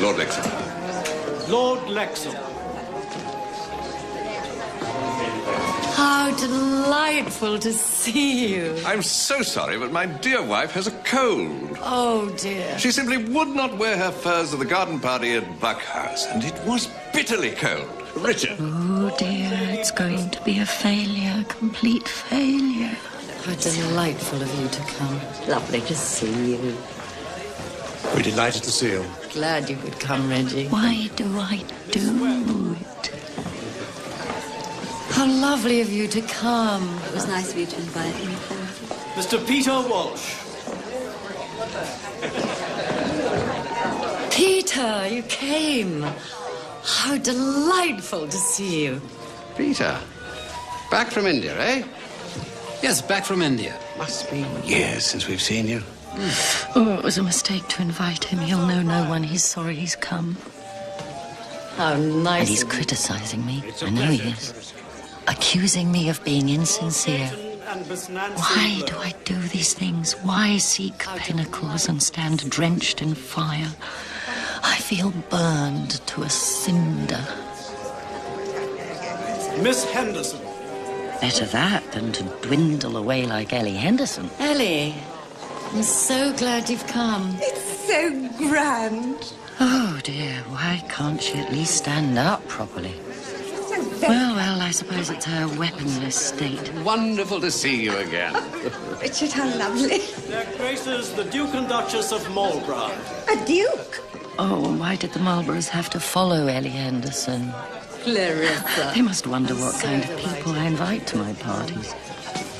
Lord Lexham. Lord Lexham. How delightful to see you. I'm so sorry, but my dear wife has a cold. Oh, dear. She simply would not wear her furs to the garden party at Buckhouse, and it was bitterly cold. Richard. Oh, dear, it's going to be a failure, complete failure. How delightful of you to come. Lovely to see you. We're delighted to see you. Glad you could come, Reggie. Why do I do it? How lovely of you to come. It was nice of you to invite me. Mr. Peter Walsh. Peter, you came. How delightful to see you. Peter, back from India, eh? Yes, back from India. Must be years since we've seen you. Oh, it was a mistake to invite him. He'll know no one. He's sorry he's come. How nice. And he's criticizing me. I know he is. Accusing me of being insincere. Why do I do these things? Why seek pinnacles and stand drenched in fire? I feel burned to a cinder. Miss Henderson. Better that than to dwindle away like Ellie Henderson. Ellie, I'm so glad you've come. It's so grand. Oh, dear, why can't she at least stand up properly? Well, I suppose it's her weaponless state. Wonderful to see you again. Richard, how lovely. Their Graces, the Duke and Duchess of Marlborough. A duke? Oh, and why did the Marlboroughs have to follow Ellie Henderson? Clarissa. They must wonder what kind of people I invite to my parties.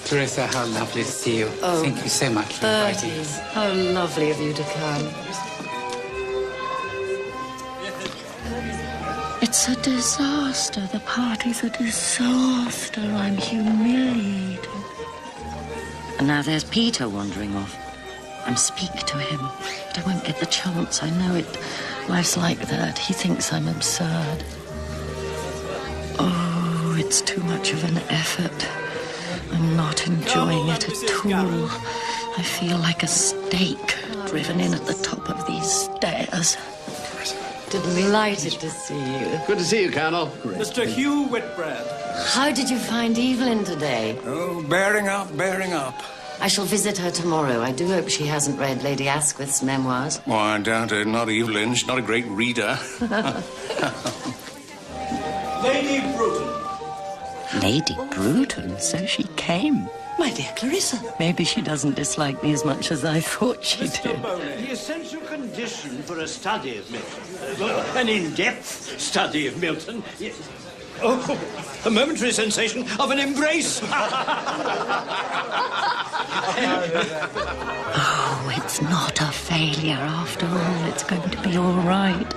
Clarissa, how lovely to see you. Oh, Thank you so much for inviting Bertie, us. how lovely of you to come. It's a disaster. The party's a disaster. I'm humiliated. And now there's Peter wandering off. I'm speak to him, but I won't get the chance. I know it. Life's like that. He thinks I'm absurd. Oh, it's too much of an effort. I'm not enjoying it at all. I feel like a stake driven in at the top of these stairs. Delighted to see you. Good to see you, Colonel. Mr. Hugh Whitbread. How did you find Evelyn today? Oh, bearing up, bearing up. I shall visit her tomorrow. I do hope she hasn't read Lady Asquith's memoirs. Oh, I doubt it. Not Evelyn. She's not a great reader. Lady Bruton. Lady Bruton, so she came. My dear Clarissa. Maybe she doesn't dislike me as much as I thought she did. The essential condition for a study of Milton, an in-depth study of Milton, oh, a momentary sensation of an embrace. Oh, it's not a failure after all. It's going to be all right.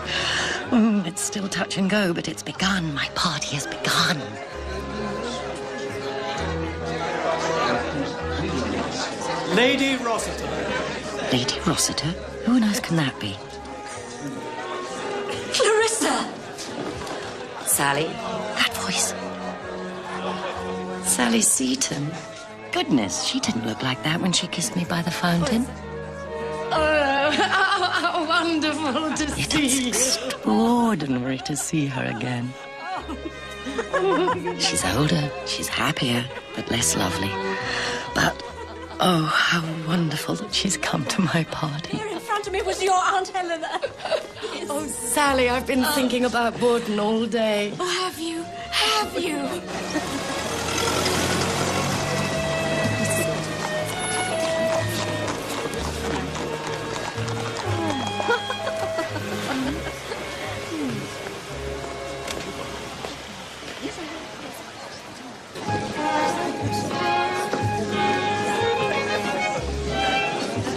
Oh, it's still touch and go, but it's begun. My party has begun. Lady Rossiter. Lady Rossiter? Who on earth can that be? Clarissa! Sally? That voice. Sally Seaton. Goodness, she didn't look like that when she kissed me by the fountain. Oh, how wonderful to see you. Extraordinary to see her again. She's older, she's happier, but less lovely. But, oh, how wonderful that she's come to my party. In front of me was your Aunt Helena. Oh, Sally, I've been thinking about Borden all day. Oh, have you? Have you?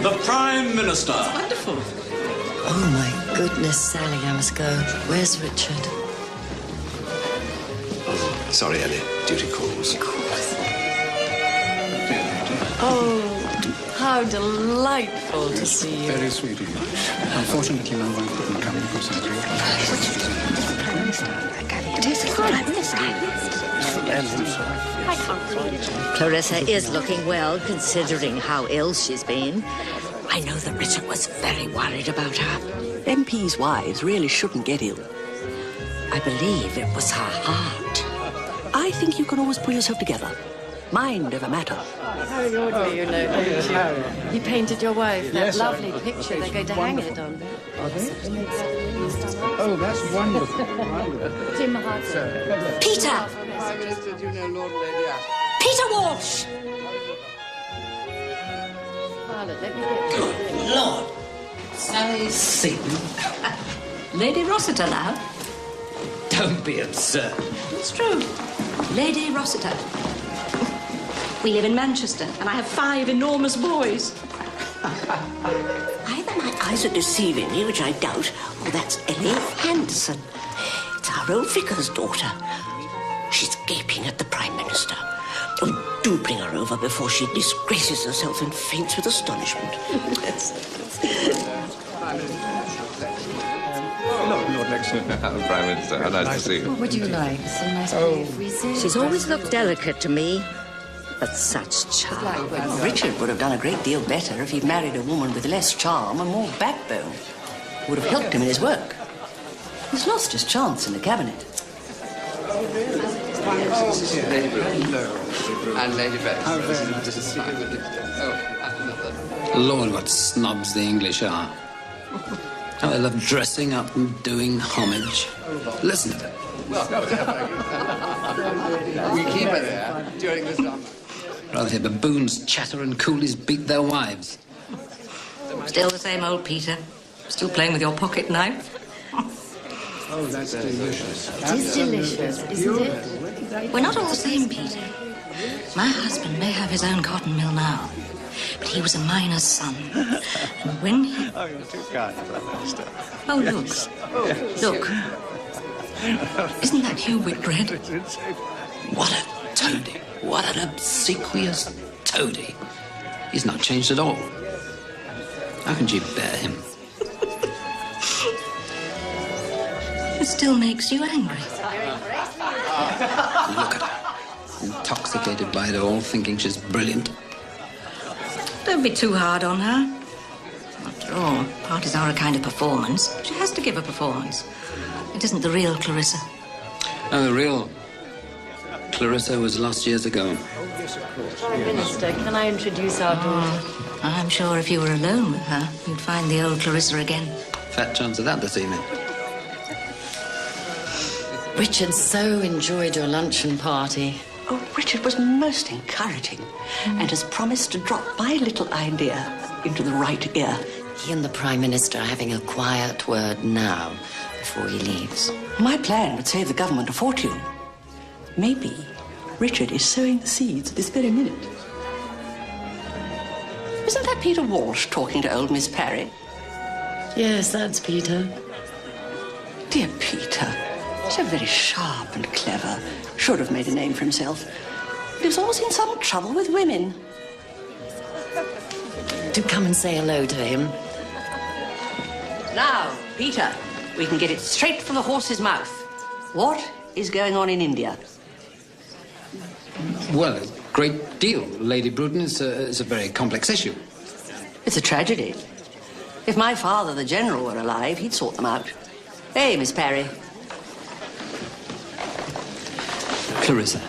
The Prime Minister. Wonderful. Oh, my goodness, Sally, I must go. Where's Richard? Oh, sorry, Ellie. Duty calls. Oh, how delightful to see you. Very sweet of you. Unfortunately, no one couldn't come because of Clarissa is looking well, considering how ill she's been. I know that Richard was very worried about her. MPs' wives really shouldn't get ill. I believe it was her heart. I think you can always pull yourself together. Mind over matter. Harry Audley, you know, don't you? He painted your wife that lovely picture. They're going to hang it on. Are they? Oh, that's wonderful. Tim Hartson. Peter! Prime Minister, do you know Lord and Lady Ashton? Peter Walsh! Violet, let me get you. Lord! Sally Seton. Lady Rossiter now. Don't be absurd. It's true. Lady Rossiter. We live in Manchester, and I have 5 enormous boys. Either my eyes are deceiving me, which I doubt, or that's Ellie Henderson. It's our old vicar's daughter. She's gaping at the Prime Minister. Oh, do bring her over before she disgraces herself and faints with astonishment. Lord Lexington. Prime Minister, how nice to see you. What would you like? Some nice beef Riesling? She's always looked delicate to me, but such charm. Well, Richard would have done a great deal better if he'd married a woman with less charm and more backbone. Would have helped him in his work. He's lost his chance in the cabinet. Lady Bruce. And Lady Beth. Lord, what snobs the English are. How they love dressing up and doing homage. Listen to them. We keep her there during the summer. Rather hear baboons chatter and coolies beat their wives. Still the same old Peter. Still playing with your pocket knife. Oh, that's delicious. It is delicious, isn't it? We're not all the same, Peter. My husband may have his own cotton mill now, but he was a miner's son. And when he... Oh, you're too kind, Prime Minister. Oh, look. Look. Isn't that Hugh Whitbread? What a toady. What an obsequious toady. He's not changed at all. How can she bear him? It still makes you angry. Look at her. Intoxicated by it all, thinking she's brilliant. Don't be too hard on her. After all, parties are a kind of performance. She has to give a performance. It isn't the real Clarissa. No, the real Clarissa was lost years ago. Prime Minister, can I introduce our daughter? I'm sure if you were alone with her, you'd find the old Clarissa again. Fat chance of that this evening. Richard so enjoyed your luncheon party. Oh, Richard was most encouraging and has promised to drop my little idea into the right ear. He and the Prime Minister are having a quiet word now before he leaves. My plan would save the government a fortune. Maybe Richard is sowing the seeds at this very minute. Isn't that Peter Walsh talking to old Miss Parry? Yes, that's Peter. Dear Peter. So very sharp and clever. Should have made a name for himself. But he was always in some trouble with women. Do come and say hello to him. Now, Peter, we can get it straight from the horse's mouth. What is going on in India? Well, a great deal. Lady Bruton is a very complex issue. It's a tragedy. If my father, the general, were alive, he'd sort them out. Hey, Miss Parry. Clarissa,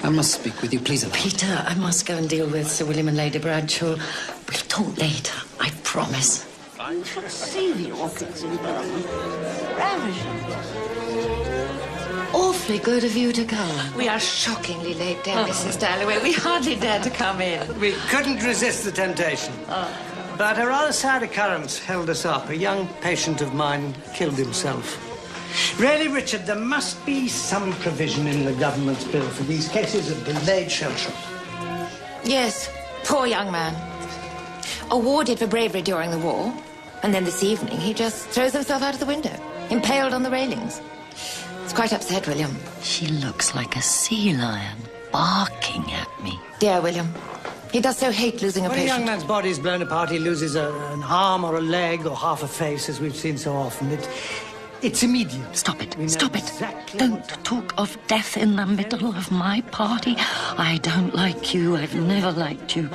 I must speak with you, please. Peter, I must go and deal with Sir William and Lady Bradshaw. We'll talk later, I promise. You should see the orchids in bloom. Ravishing. Awfully good of you to come. We are shockingly late, dear Mrs. Dalloway. We hardly dared to come in. We couldn't resist the temptation. But a rather sad occurrence held us up. A young patient of mine killed himself. Really, Richard, there must be some provision in the government's bill for these cases of delayed shell shock. Yes, poor young man. Awarded for bravery during the war, and then this evening he just throws himself out of the window, impaled on the railings. It's quite upset, William. She looks like a sea lion, barking at me. Dear William. He does so hate losing a When a patient. young man's body is blown apart, he loses an arm or a leg or half a face, as we've seen so often. It's immediate. Stop it. Stop it. Don't talk of death in the middle of my party. I don't like you. I've never liked you.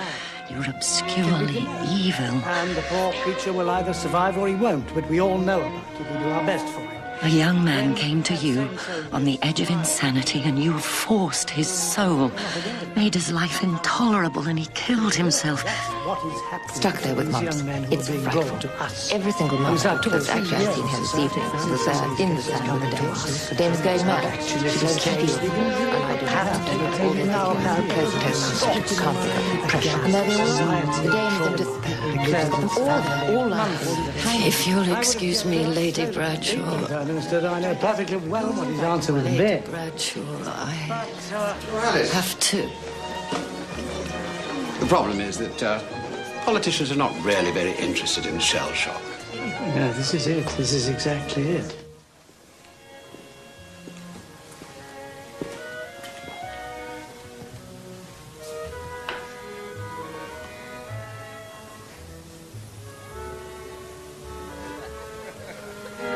You're obscurely evil. And the poor creature will either survive or he won't, but we all know about it. We do our best for him. A young man came to you on the edge of insanity, and you forced his soul, made his life intolerable, and he killed himself. Stuck there with mumps. It's frightful. Every single mump was actually I've seen her this evening. She was in the sand on the day. The dame is going mad. She blows cheese. And I do have to do all the close to can't forget the pressure. And there they all are. The dame is in despair. All lies. If you'll excuse me, Lady Bradshaw. Minister, I know perfectly well what his answer would be. Lady Bradshaw, I have to. The problem is that politicians are not really very interested in shell shock. No, this is it. This is exactly it.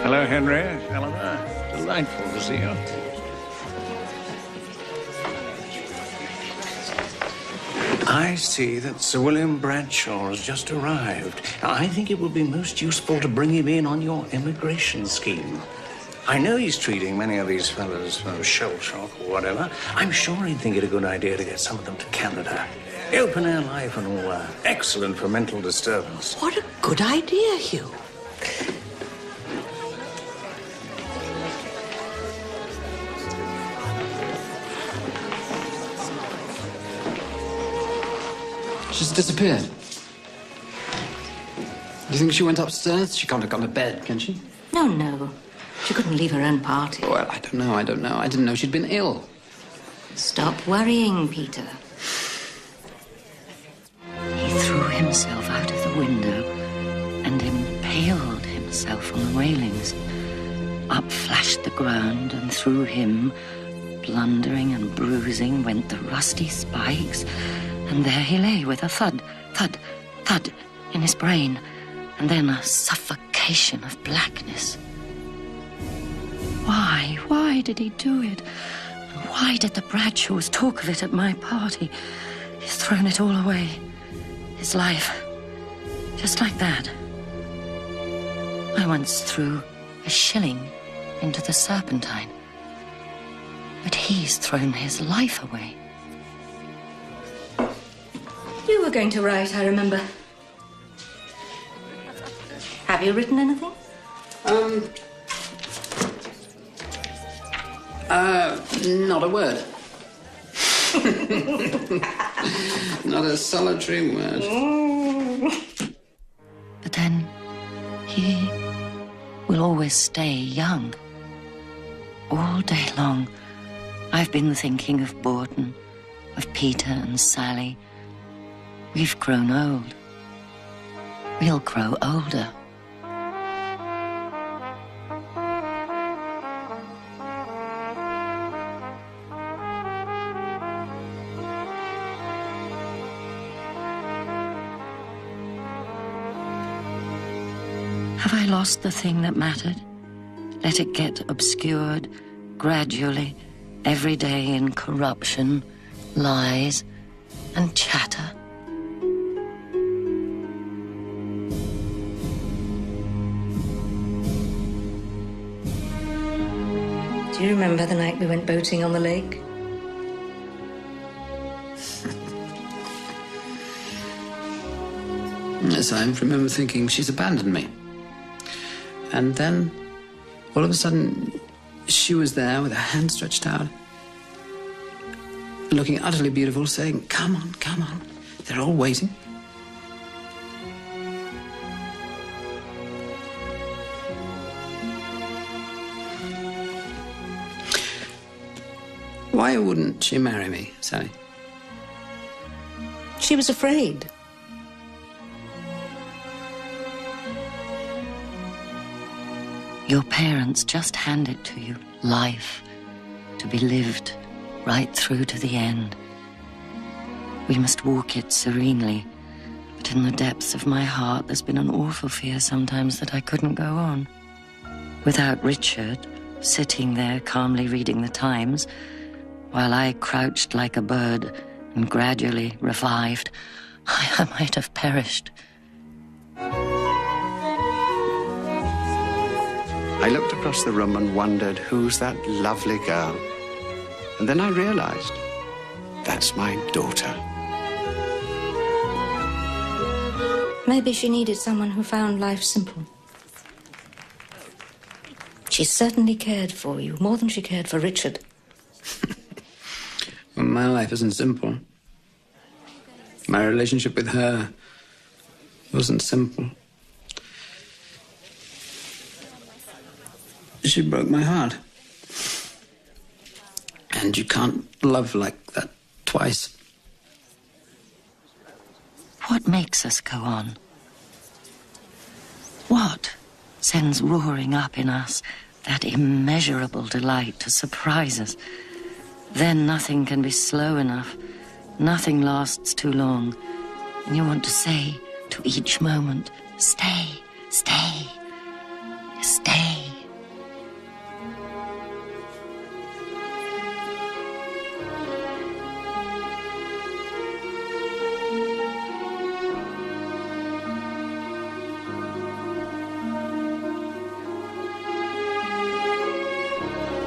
Hello, Henry. Eleanor. Delightful to see you. I see that Sir William Bradshaw has just arrived. I think it would be most useful to bring him in on your immigration scheme. I know he's treating many of these fellows for shell shock or whatever. I'm sure he'd think it a good idea to get some of them to Canada. Open air life and all that. Excellent for mental disturbance. What a good idea, Hugh. She's disappeared. Do you think she went upstairs? She can't have gone to bed, can she? No, no. She couldn't leave her own party. Well, I don't know. I didn't know she'd been ill. Stop worrying, Peter. He threw himself out of the window and impaled himself on the railings. Up flashed the ground, and through him, blundering and bruising, went the rusty spikes. And there he lay with a thud, thud, thud in his brain, and then a suffocation of blackness. Why did he do it? And why did the Bradshaws talk of it at my party? He's thrown it all away. His life. Just like that. I once threw a shilling into the Serpentine. But he's thrown his life away. You were going to write, I remember. Have you written anything? Not a word. Not a solitary word. But then, he will always stay young. All day long, I've been thinking of Borton, of Peter and Sally. We've grown old. We'll grow older. Have I lost the thing that mattered? Let it get obscured, gradually, every day in corruption, lies, and chatter. Do you remember the night we went boating on the lake? Yes, I remember thinking she's abandoned me. And then, all of a sudden, she was there with her hand stretched out, looking utterly beautiful, saying, "Come on, come on. They're all waiting." Why wouldn't she marry me, Sally? She was afraid. Your parents just hand it to you, life, to be lived right through to the end. We must walk it serenely, but in the depths of my heart there's been an awful fear sometimes that I couldn't go on. Without Richard, sitting there calmly reading the Times, while I crouched like a bird and gradually revived, I might have perished. I looked across the room and wondered, who's that lovely girl? And then I realized, that's my daughter. Maybe she needed someone who found life simple. She certainly cared for you, more than she cared for Richard. Well, my life isn't simple. My relationship with her wasn't simple. She broke my heart. And you can't love like that twice. What makes us go on? What sends roaring up in us that immeasurable delight to surprise us? Then nothing can be slow enough. Nothing lasts too long. And you want to say to each moment, stay, stay, stay.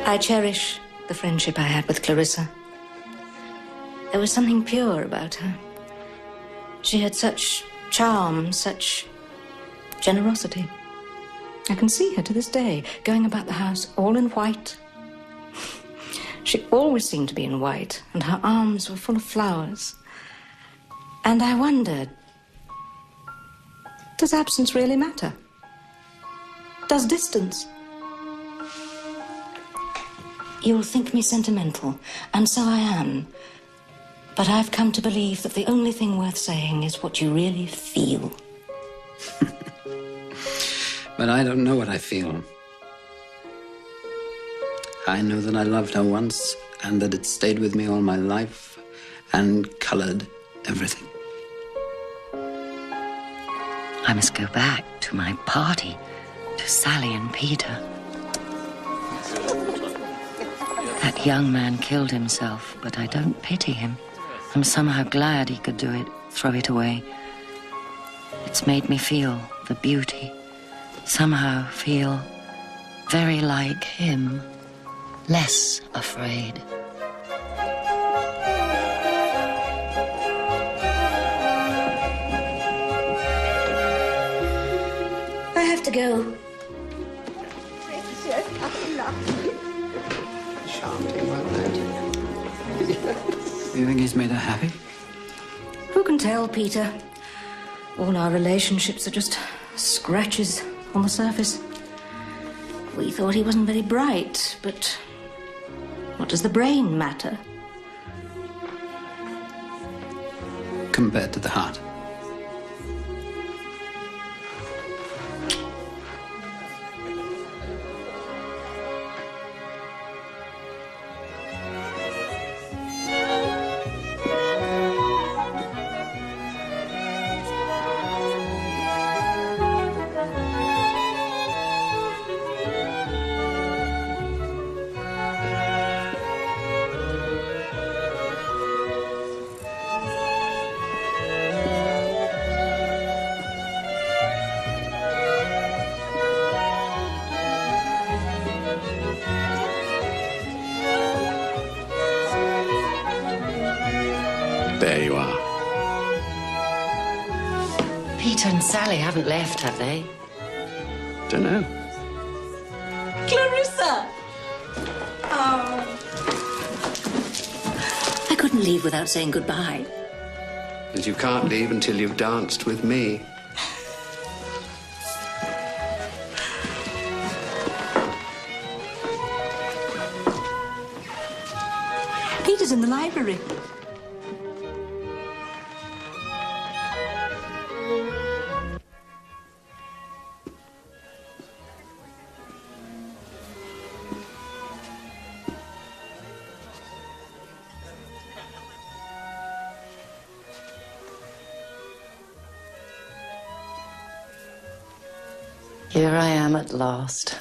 I cherish the friendship I had with Clarissa. There was something pure about her. She had such charm, such generosity. I can see her to this day, going about the house all in white. She always seemed to be in white, and her arms were full of flowers. And I wondered, does absence really matter? Does distance? You'll think me sentimental, and so I am. But I've come to believe that the only thing worth saying is what you really feel. But I don't know what I feel. I know that I loved her once, and that it stayed with me all my life, and colored everything. I must go back to my party, to Sally and Peter. That young man killed himself, but I don't pity him. I'm somehow glad he could do it, throw it away. It's made me feel the beauty, somehow feel very like him, less afraid. I have to go. You think he's made her happy? Who can tell, Peter? All our relationships are just scratches on the surface. We thought he wasn't very bright, but what does the brain matter? Compared to the heart. There you are. Peter and Sally haven't left, have they? Dunno. Clarissa! Oh. I couldn't leave without saying goodbye. And you can't leave until you've danced with me. Peter's in the library. Here I am at last.